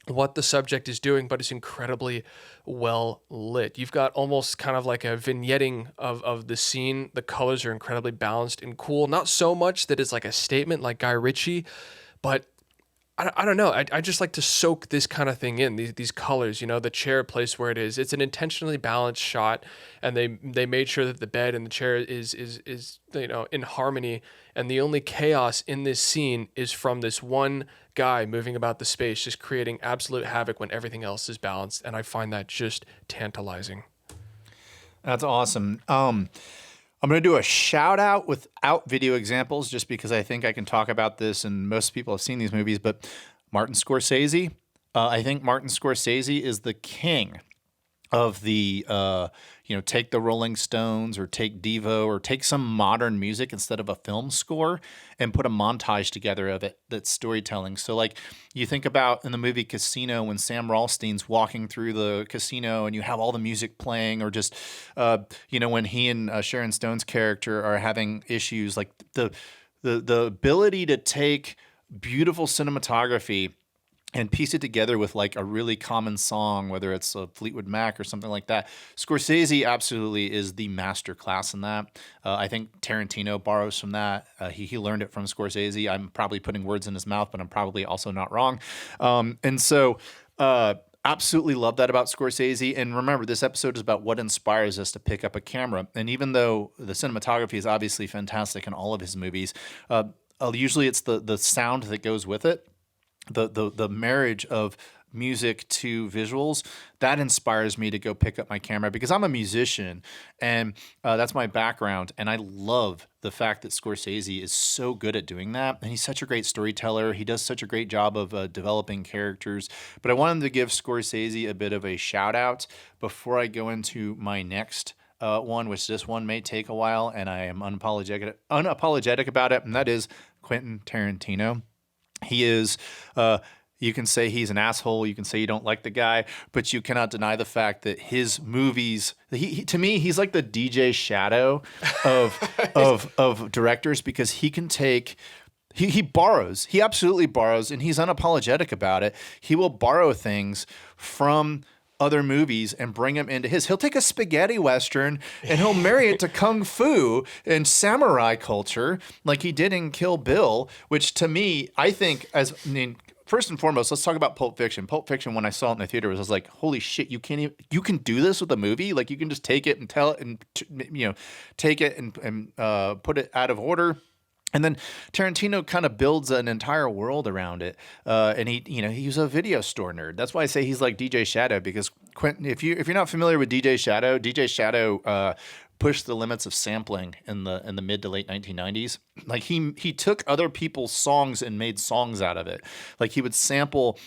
what the subject is doing, but it's incredibly well lit. You've got almost kind of like a vignetting of the scene. The colors are incredibly balanced and cool. Not so much that it's like a statement like Guy Ritchie, but I don't know. I just like to soak this kind of thing in, these colors, the chair placed where it is. It's an intentionally balanced shot, and they made sure that the bed and the chair is in harmony, and the only chaos in this scene is from this one guy moving about the space, just creating absolute havoc when everything else is balanced, and I find that just tantalizing. That's awesome. I'm going to do a shout out without video examples, just because I think I can talk about this and most people have seen these movies, but Martin Scorsese. I think Martin Scorsese is the king of the, take the Rolling Stones or take Devo or take some modern music instead of a film score and put a montage together of it that's storytelling. So like you think about in the movie Casino when Sam Ralstein's walking through the casino and you have all the music playing, or just, when he and Sharon Stone's character are having issues, like the ability to take beautiful cinematography and piece it together with like a really common song, whether it's a Fleetwood Mac or something like that. Scorsese absolutely is the master class in that. I think Tarantino borrows from that. He learned it from Scorsese. I'm probably putting words in his mouth, but I'm probably also not wrong. Absolutely love that about Scorsese. And remember, this episode is about what inspires us to pick up a camera. And even though the cinematography is obviously fantastic in all of his movies, usually it's the sound that goes with it. The marriage of music to visuals, that inspires me to go pick up my camera, because I'm a musician and that's my background. And I love the fact that Scorsese is so good at doing that. And he's such a great storyteller. He does such a great job of developing characters. But I wanted to give Scorsese a bit of a shout out before I go into my next one, which this one may take a while, and I am unapologetic about it. And that is Quentin Tarantino. He is, you can say he's an asshole, you can say you don't like the guy, but you cannot deny the fact that his movies, to me, he's like the DJ Shadow of directors, because he can take, he borrows, he absolutely borrows, and he's unapologetic about it. He will borrow things from other movies and bring them into his. He'll take a spaghetti western and he'll marry it to kung fu and samurai culture, like he did in Kill Bill, which to me, I think, first and foremost, let's talk about Pulp Fiction. Pulp Fiction, when I saw it in the theater, I was like, holy shit, you can do this with a movie? Like, you can just take it and tell it and, take it and put it out of order. And then Tarantino kind of builds an entire world around it, and he's a video store nerd. That's why I say he's like DJ Shadow, because Quentin, if you're not familiar with DJ Shadow pushed the limits of sampling in the mid to late 1990s. Like he took other people's songs and made songs out of it. Like he would sample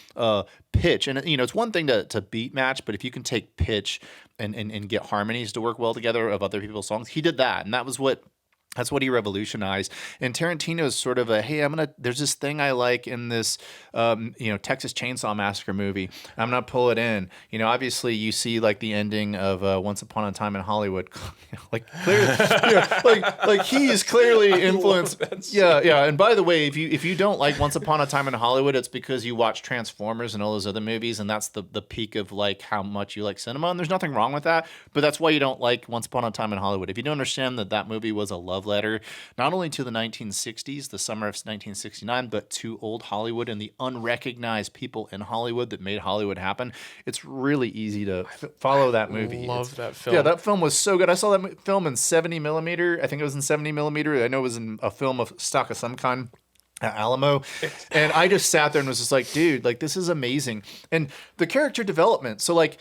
pitch, and it's one thing to beat match, but if you can take pitch and get harmonies to work well together of other people's songs, he did that, and that's what he revolutionized. And Tarantino is sort of there's this thing I like in this, Texas Chainsaw Massacre movie. I'm going to pull it in. Obviously you see like the ending of Once Upon a Time in Hollywood, like clearly, like he is clearly influenced. Yeah. And by the way, if you don't like Once Upon a Time in Hollywood, it's because you watch Transformers and all those other movies. And that's the peak of like how much you like cinema. And there's nothing wrong with that, but that's why you don't like Once Upon a Time in Hollywood. If you don't understand that movie was a love letter, not only to the 1960s, the summer of 1969, but to old Hollywood and the unrecognized people in Hollywood that made Hollywood happen. It's really easy to follow that movie. Love that film. Yeah, that film was so good. I saw that film in 70 millimeter. I think it was in 70 millimeter. I know it was in a film of stock of some kind at Alamo. And I just sat there and was just like, dude, like this is amazing. And the character development. So like,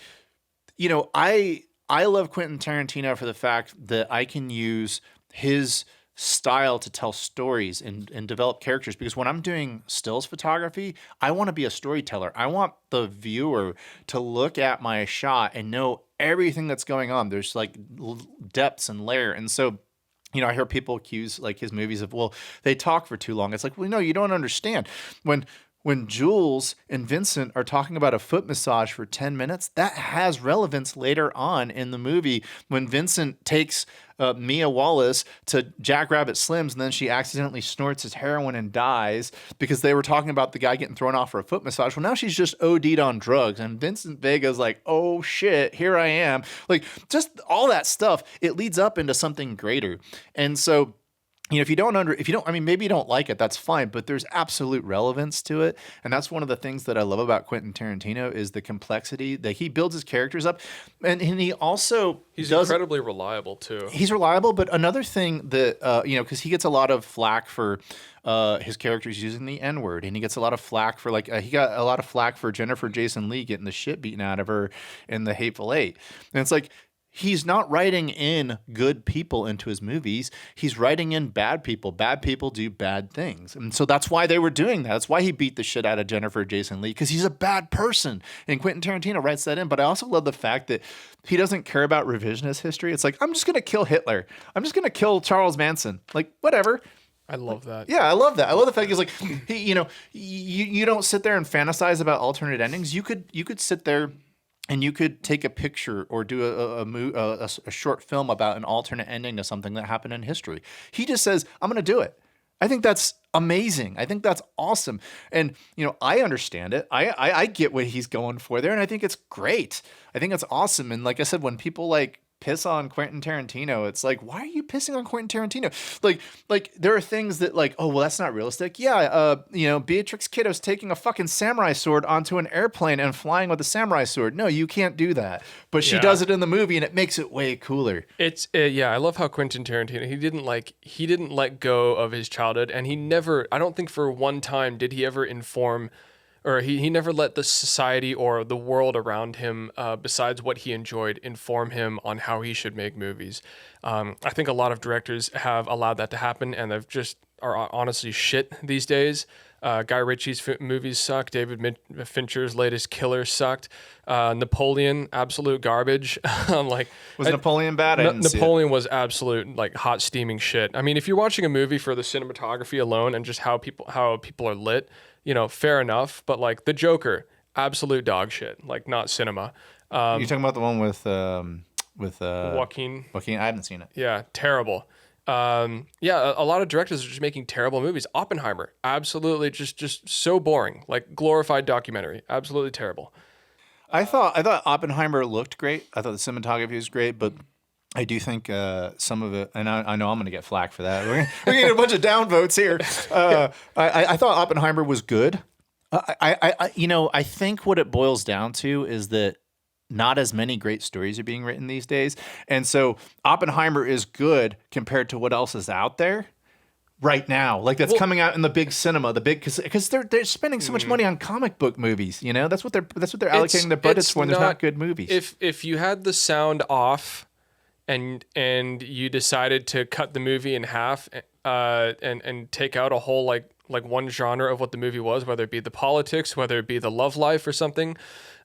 I love Quentin Tarantino for the fact that I can use his style to tell stories and develop characters, because when I'm doing stills photography, I want to be a storyteller. I want the viewer to look at my shot and know everything that's going on. There's like depths and layer. And so, I hear people accuse like his movies of, well, they talk for too long. It's like, well, no, you don't understand. When Jules and Vincent are talking about a foot massage for 10 minutes, that has relevance later on in the movie when Vincent takes Mia Wallace to Jackrabbit Slim's and then she accidentally snorts his heroin and dies because they were talking about the guy getting thrown off for a foot massage. Well, now she's just OD'd on drugs, and Vincent Vega's like, oh shit, here I am. Like, just all that stuff, it leads up into something greater. And so, maybe you don't like it, that's fine, but there's absolute relevance to it. And that's one of the things that I love about Quentin Tarantino is the complexity that he builds his characters up. And he also He's incredibly reliable too. He's reliable, but another thing that, because he gets a lot of flack for his characters using the N-word, and he gets a lot of flack for he got a lot of flack for Jennifer Jason Leigh getting the shit beaten out of her in The Hateful Eight. And it's like, he's not writing in good people into his movies. He's writing in bad people. Bad people do bad things. And so that's why they were doing that. That's why he beat the shit out of Jennifer Jason Leigh, because he's a bad person. And Quentin Tarantino writes that in. But I also love the fact that he doesn't care about revisionist history. It's like, I'm just going to kill Hitler. I'm just going to kill Charles Manson. Like, whatever. I love that. Yeah, I love that. I love the fact he's like, you don't sit there and fantasize about alternate endings. You could sit there and you could take a picture or do a short film about an alternate ending to something that happened in history. He just says, I'm going to do it. I think that's amazing. I think that's awesome. And, I understand it. I get what he's going for there, and I think it's great. I think it's awesome. And like I said, when people piss on Quentin Tarantino, it's like, why are you pissing on Quentin Tarantino? Like there are things that oh, well, that's not realistic. Yeah, Beatrix Kiddo's taking a fucking samurai sword onto an airplane and flying with a samurai sword. No, you can't do that. But she does it in the movie, and it makes it way cooler. It's I love how Quentin Tarantino, he didn't let go of his childhood, and he never, I don't think for one time did he ever inform, or he never let the society or the world around him, besides what he enjoyed, inform him on how he should make movies. I think a lot of directors have allowed that to happen, and they've just are honestly shit these days. Guy Ritchie's movies suck. David Fincher's latest Killer sucked. Napoleon, absolute garbage. Was Napoleon bad? Napoleon was absolute hot steaming shit. I mean, if you're watching a movie for the cinematography alone and just how people are lit, fair enough. But The Joker, absolute dog shit. Not cinema. You're talking about the one with Joaquin? Joaquin, I haven't seen it. Yeah, terrible. A lot of directors are just making terrible movies. Oppenheimer, absolutely just so boring. Glorified documentary, absolutely terrible. I thought Oppenheimer looked great. I thought the cinematography was great, but I do think some of it, and I know I'm going to get flack for that. We're going to get a bunch of downvotes here. I thought Oppenheimer was good. I think what it boils down to is that not as many great stories are being written these days. And so Oppenheimer is good compared to what else is out there right now. Like that's coming out in the big cinema, because they're spending so much money on comic book movies, you know? That's what they're allocating their budgets for, and there's not good movies. If you had the sound off and you decided to cut the movie in half and take out a whole like one genre of what the movie was, whether it be the politics, whether it be the love life or something,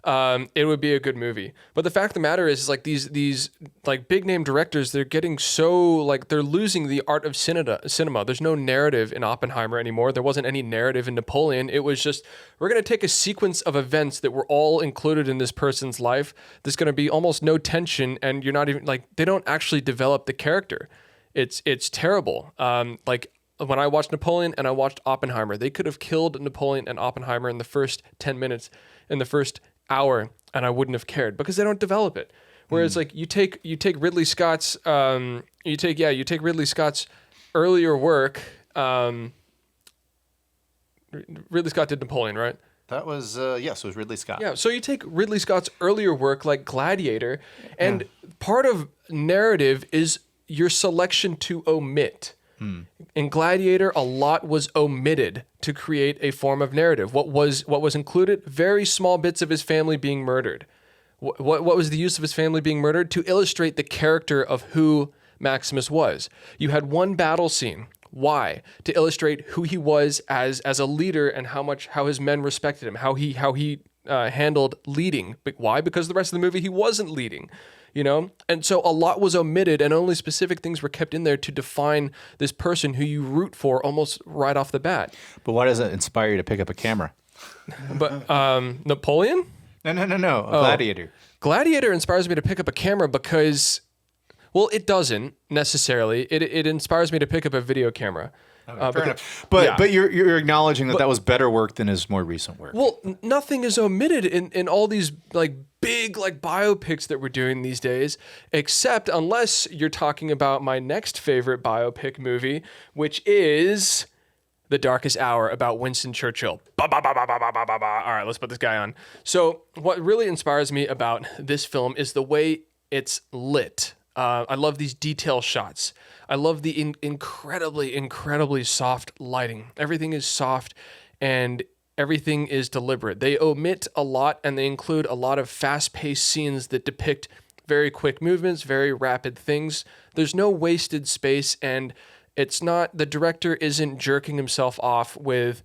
it would be a good movie. But the fact of the matter is like these like big name directors, they're getting so like they're losing the art of cinema. There's no narrative in Oppenheimer anymore. There wasn't any narrative in Napoleon. It was just, we're going to take a sequence of events that were all included in this person's life. There's going to be almost no tension, and you're not even like, they don't actually develop the character. It's terrible. Like when I watched Napoleon and I watched Oppenheimer, they could have killed Napoleon and Oppenheimer in the first 10 minutes, in the first hour, and I wouldn't have cared because they don't develop it. Whereas like you take Ridley Scott's Ridley Scott's earlier work. Ridley Scott did Napoleon, right? That was yes, it was Ridley Scott. Yeah, so you take Ridley Scott's earlier work like Gladiator, and part of narrative is your selection to omit. In Gladiator, a lot was omitted to create a form of narrative. What was included? Very small bits of his family being murdered. What was the use of his family being murdered? To illustrate the character of who Maximus was. You had one battle scene. Why? To illustrate who he was as a leader and how his men respected him, how he handled leading. But why? Because the rest of the movie he wasn't leading. You know? And so a lot was omitted, and only specific things were kept in there to define this person who you root for almost right off the bat. But why does it inspire you to pick up a camera? But Napoleon? No. Gladiator. Gladiator inspires me to pick up a camera because, well, it doesn't necessarily. It inspires me to pick up a video camera. Fair enough. But you're acknowledging that was better work than his more recent work. Well, nothing is omitted in all these like big like biopics that we're doing these days, except unless you're talking about my next favorite biopic movie, which is The Darkest Hour about Winston Churchill. All right, let's put this guy on. So what really inspires me about this film is the way it's lit. I love these detail shots. I love the incredibly soft lighting. Everything is soft and everything is deliberate. They omit a lot and they include a lot of fast-paced scenes that depict very quick movements, very rapid things. There's no wasted space, and it's not, the director isn't jerking himself off with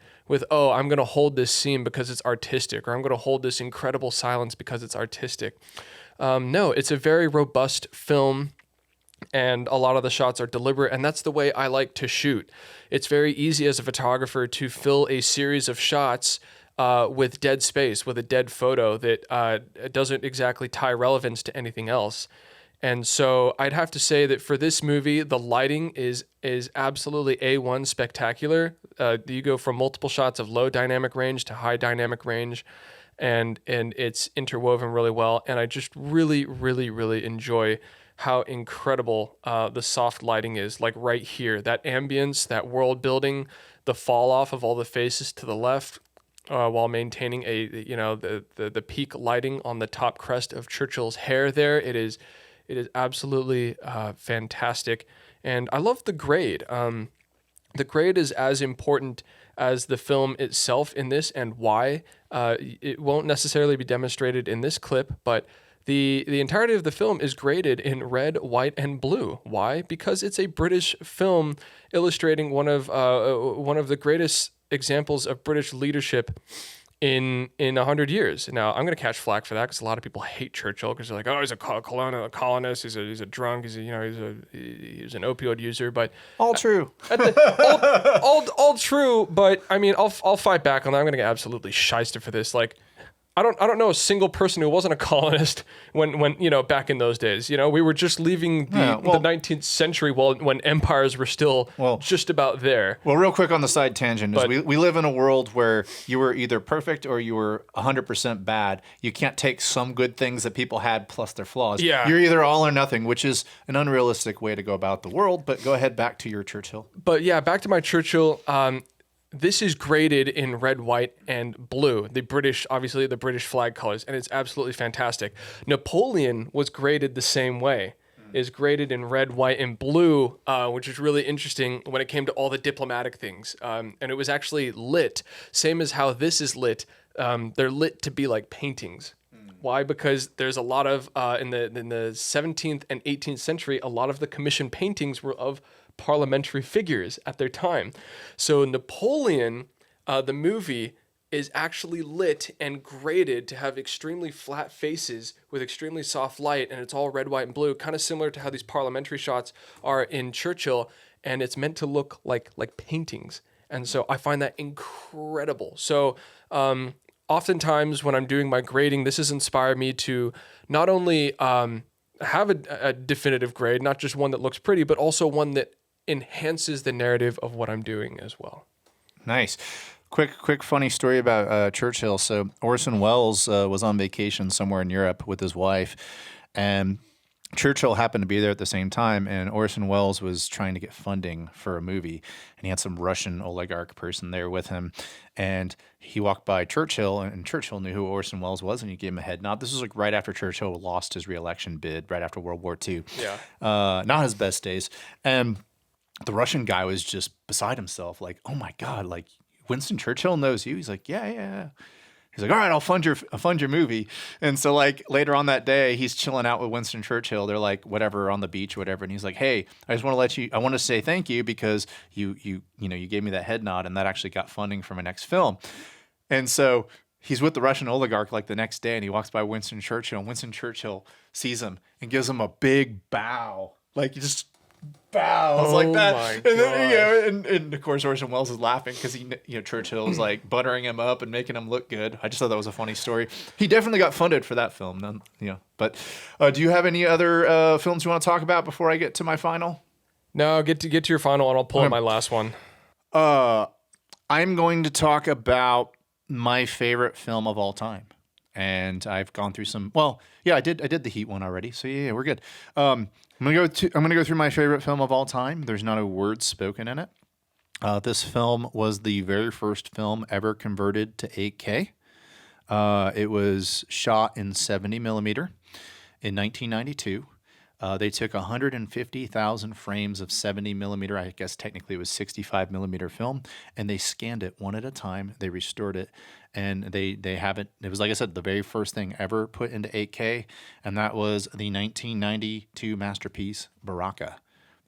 oh, I'm going to hold this scene because it's artistic, or I'm going to hold this incredible silence because it's artistic. No, it's a very robust film, and a lot of the shots are deliberate, and that's the way I like to shoot. It's very easy as a photographer to fill a series of shots with dead space, with a dead photo that doesn't exactly tie relevance to anything else. And so I'd have to say that for this movie, the lighting is absolutely A1 spectacular. You go from multiple shots of low dynamic range to high dynamic range, and it's interwoven really well. And I just really enjoy how incredible the soft lighting is. Like right here, that ambience, that world building, the fall off of all the faces to the left, while maintaining the peak lighting on the top crest of Churchill's hair there. It is absolutely fantastic. And I love the grade. The grade is as important as the film itself in this, and why. It won't necessarily be demonstrated in this clip, but the entirety of the film is graded in red, white, and blue. Why? Because it's a British film illustrating one of the greatest examples of British leadership in 100 years. Now, I'm going to catch flack for that because a lot of people hate Churchill because they're like, oh, he's a colonist, he's a drunk, he's an opioid user. But all true, all true. But I mean, I'll fight back on that. I'm going to get absolutely shysted for this. Like, I don't know a single person who wasn't a colonist when back in those days. We were just leaving the 19th century when empires were still just about there. Well, real quick on the side tangent is we live in a world where you were either perfect or you were 100% bad. You can't take some good things that people had plus their flaws. Yeah. You're either all or nothing, which is an unrealistic way to go about the world. But go ahead, back to your Churchill. But yeah, back to my Churchill. this is graded in red, white, and blue. Obviously the British flag colors, and it's absolutely fantastic. Napoleon was graded the same way. Is graded in red, white, and blue, which is really interesting when it came to all the diplomatic things. And it was actually lit, same as how this is lit. They're lit to be like paintings. Why? Because there's a lot of, in the 17th and 18th century, a lot of the commissioned paintings were of parliamentary figures at their time. So Napoleon, the movie, is actually lit and graded to have extremely flat faces with extremely soft light, and it's all red, white, and blue, kind of similar to how these parliamentary shots are in Churchill, and it's meant to look like paintings. And so I find that incredible. So oftentimes when I'm doing my grading, this has inspired me to not only have a definitive grade, not just one that looks pretty, but also one that enhances the narrative of what I'm doing as well. Nice. Quick funny story about Churchill. So Orson Welles was on vacation somewhere in Europe with his wife, and Churchill happened to be there at the same time, and Orson Welles was trying to get funding for a movie, and he had some Russian oligarch person there with him, and he walked by Churchill, and Churchill knew who Orson Welles was, and he gave him a head nod. This was like right after Churchill lost his re-election bid, right after World War II. Yeah. Not his best days. And the Russian guy was just beside himself, like, oh my God, like, Winston Churchill knows you. He's like, yeah. He's like, all right, I'll fund your movie. And so like later on that day, he's chilling out with Winston Churchill. They're like whatever on the beach, whatever. And he's like, hey, I want to say thank you because you gave me that head nod, and that actually got funding for my next film. And so he's with the Russian oligarch like the next day, and he walks by Winston Churchill, and Winston Churchill sees him and gives him a big bow, like just bows like that. And then and of course Orson Welles is laughing because Churchill is like buttering him up and making him look good. I just thought that was a funny story. He definitely got funded for that film. But do you have any other films you want to talk about before I get to my final? No, get to your final, and I'll pull up my last one. I'm going to talk about my favorite film of all time. And I've gone through some. Well, yeah, I did the Heat one already. So yeah, we're good. I'm gonna go through my favorite film of all time. There's not a word spoken in it. This film was the very first film ever converted to 8K. It was shot in 70 millimeter in 1992. They took 150,000 frames of 70 millimeter. I guess technically it was 65 millimeter film, and they scanned it one at a time. They restored it, and they have it. It was, like I said, the very first thing ever put into 8K, and that was the 1992 masterpiece Baraka.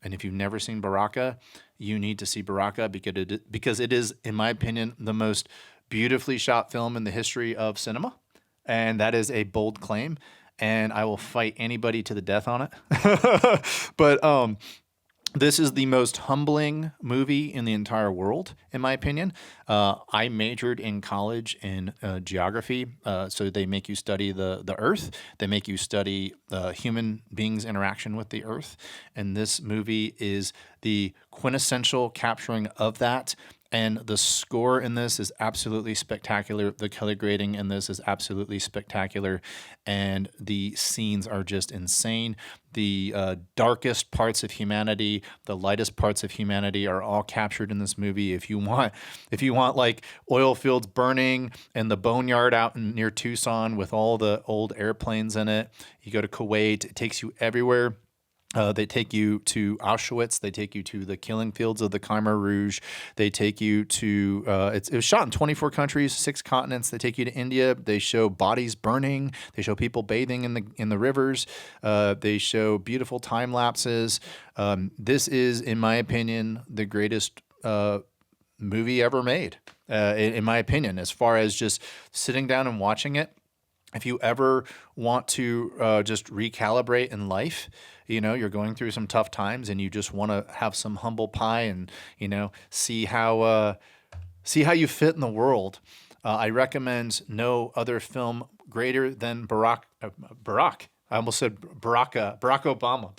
And if you've never seen Baraka, you need to see Baraka because it is, in my opinion, the most beautifully shot film in the history of cinema, and that is a bold claim. And I will fight anybody to the death on it. But this is the most humbling movie in the entire world, in my opinion. I majored in college in geography, so they make you study the Earth. They make you study human beings' interaction with the Earth. And this movie is the quintessential capturing of that. And the score in this is absolutely spectacular. The color grading in this is absolutely spectacular. And the scenes are just insane. The darkest parts of humanity, the lightest parts of humanity are all captured in this movie. If you want like oil fields burning and the boneyard out near Tucson with all the old airplanes in it, you go to Kuwait, it takes you everywhere. They take you to Auschwitz. They take you to the killing fields of the Khmer Rouge. They take you to, it was shot in 24 countries, 6 continents. They take you to India. They show bodies burning. They show people bathing in the rivers. They show beautiful time lapses. This is, in my opinion, the greatest movie ever made, in my opinion, as far as just sitting down and watching it. If you ever want to just recalibrate in life, you're going through some tough times and you just want to have some humble pie and, see how you fit in the world. I recommend no other film greater than Barack. I almost said Barack Obama.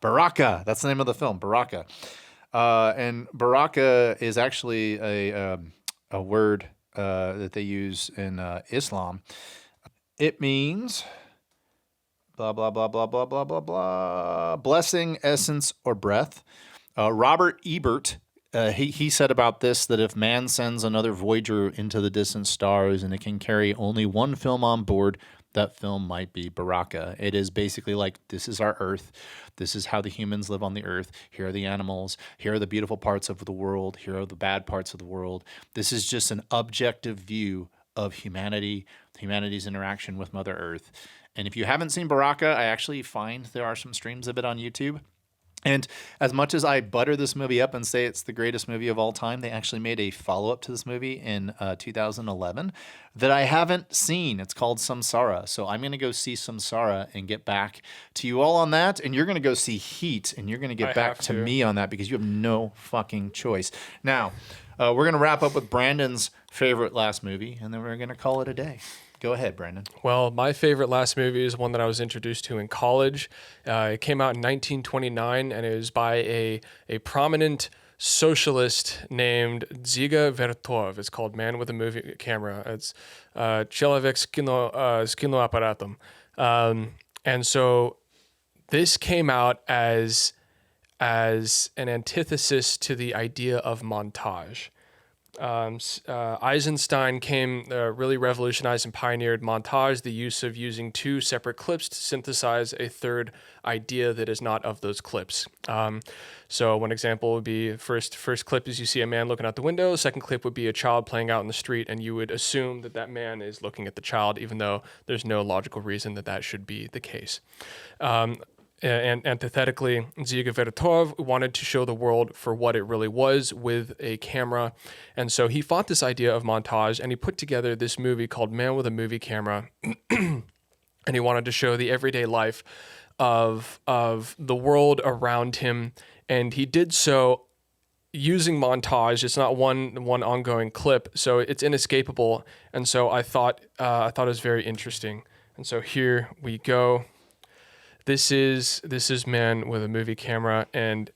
Baraka. That's the name of the film, Baraka. And Baraka is actually a word that they use in Islam. It means blah, blah, blah, blah, blah, blah, blah, blah, blessing, essence, or breath. Robert Ebert he said about this that if man sends another Voyager into the distant stars and it can carry only one film on board, that film might be Baraka. It is basically like, this is our Earth. This is how the humans live on the Earth. Here are the animals. Here are the beautiful parts of the world. Here are the bad parts of the world. This is just an objective view of humanity, humanity's interaction with Mother Earth. And if you haven't seen Baraka, I actually find there are some streams of it on YouTube. And as much as I butter this movie up and say it's the greatest movie of all time, they actually made a follow-up to this movie in 2011 that I haven't seen. It's called Samsara. So I'm going to go see Samsara and get back to you all on that. And you're going to go see Heat, and you're going to get back to me on that because you have no fucking choice. Now, we're going to wrap up with Brandon's favorite last movie, and then we're going to call it a day. Go ahead, Brandon. Well, my favorite last movie is one that I was introduced to in college. It came out in 1929, and it was by a prominent socialist named Dziga Vertov. It's called Man with a Movie Camera. It's Человек с киноаппаратом. And so this came out as an antithesis to the idea of montage. Eisenstein really revolutionized and pioneered montage, the use of using two separate clips to synthesize a third idea that is not of those clips. So one example would be first clip is you see a man looking out the window. Second clip would be a child playing out in the street, and you would assume that man is looking at the child, even though there's no logical reason that should be the case. And antithetically, Dziga Vertov wanted to show the world for what it really was with a camera. And so he fought this idea of montage, and he put together this movie called Man with a Movie Camera. And he wanted to show the everyday life of the world around him. And he did so using montage. It's not one ongoing clip, so it's inescapable. And so I thought it was very interesting. And so here we go. This is Man with a Movie Camera, and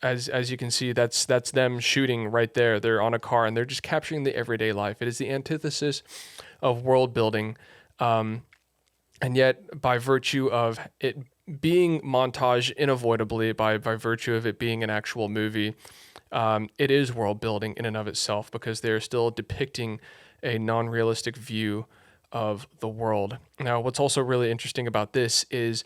as you can see, that's them shooting right there. They're on a car, and they're just capturing the everyday life. It is the antithesis of world building, and yet by virtue of it being montage unavoidably, by virtue of it being an actual movie, it is world building in and of itself, because they're still depicting a non-realistic view of the world. Now, what's also really interesting about this is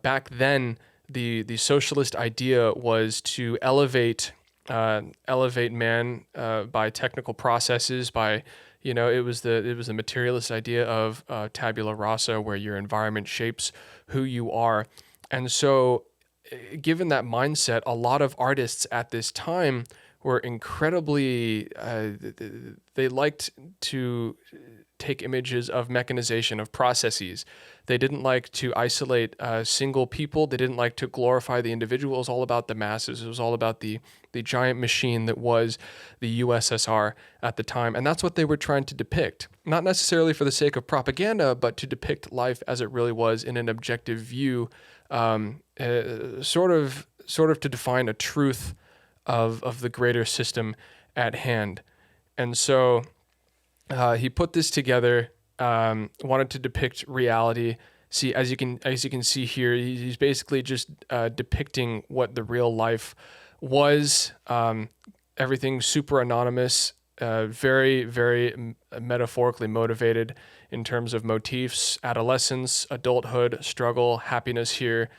back then, the socialist idea was to elevate man by technical processes. It was the materialist idea of tabula rasa, where your environment shapes who you are. And so, given that mindset, a lot of artists at this time were incredibly. They liked to take images of mechanization, of processes. They didn't like to isolate single people. They didn't like to glorify the individual. It was all about the masses. It was all about the giant machine that was the USSR at the time. And that's what they were trying to depict. Not necessarily for the sake of propaganda, but to depict life as it really was in an objective view, sort of to define a truth of the greater system at hand. And so he put this together, wanted to depict reality. See, as you can see here, he's basically just depicting what the real life was. Everything super anonymous, very, very metaphorically motivated in terms of motifs, adolescence, adulthood, struggle, happiness here.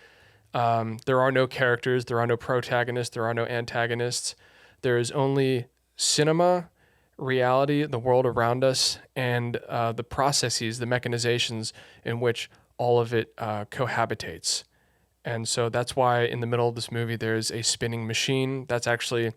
There are no characters, there are no protagonists, there are no antagonists. There is only cinema, reality, the world around us, and the processes, the mechanizations in which all of it cohabitates. And so that's why in the middle of this movie there's a spinning machine. That's actually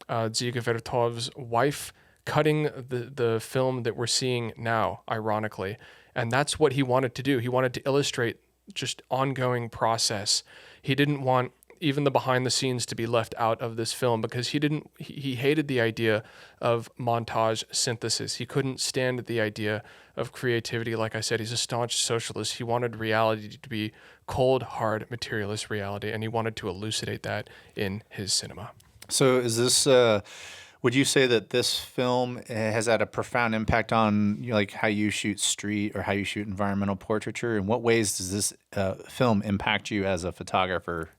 Dziga Vertov's wife cutting the film that we're seeing now, ironically. And that's what he wanted to do. He wanted to illustrate just ongoing process. He didn't want even the behind the scenes to be left out of this film, because he hated the idea of montage synthesis. He couldn't stand the idea of creativity. Like I said, he's a staunch socialist. He wanted reality to be cold, hard, materialist reality, and he wanted to elucidate that in his cinema. So is this, would you say that this film has had a profound impact on like how you shoot street or how you shoot environmental portraiture? In what ways does this film impact you as a photographer?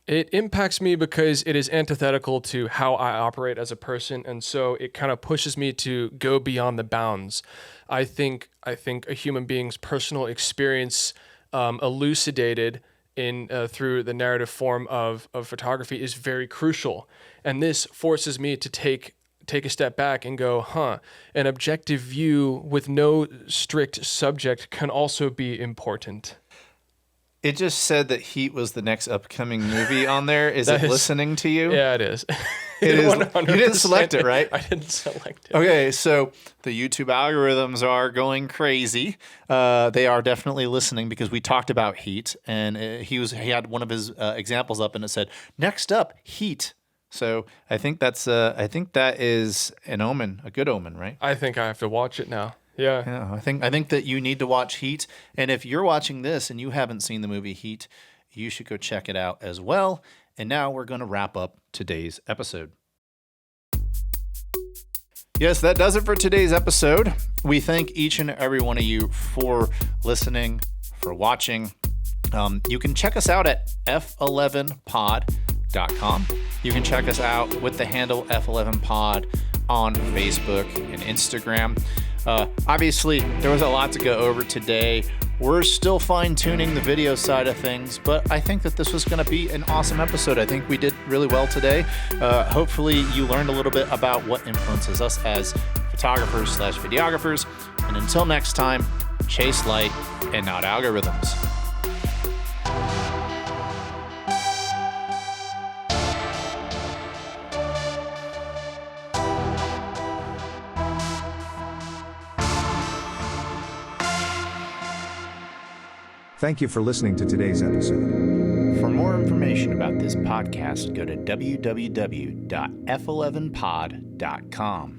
It impacts me because it is antithetical to how I operate as a person, and so it kind of pushes me to go beyond the bounds. I think a human being's personal experience elucidated in through the narrative form of photography is very crucial, and this forces me to take a step back and go, an objective view with no strict subject can also be important. It just said that Heat was the next upcoming movie on there. Is it listening to you? Yeah, it is. It is. You didn't select it, right? I didn't select it. Okay, so the YouTube algorithms are going crazy. They are definitely listening because we talked about Heat, and he had one of his examples up, and it said, "Next up, Heat." So I think that is an omen, a good omen, right? I think I have to watch it now. Yeah. Yeah, I think that you need to watch Heat, and if you're watching this and you haven't seen the movie Heat, you should go check it out as well. And now we're going to wrap up today's episode. Yes, that does it for today's episode. We thank each and every one of you for listening, for watching. You can check us out at f11pod.com. You can check us out with the handle F11pod on Facebook and Instagram. Obviously, there was a lot to go over today. We're still fine-tuning the video side of things, but I think that this was going to be an awesome episode. I think we did really well today. Hopefully, you learned a little bit about what influences us as photographers/videographers. And until next time, chase light and not algorithms. Thank you for listening to today's episode. For more information about this podcast, go to www.f11pod.com.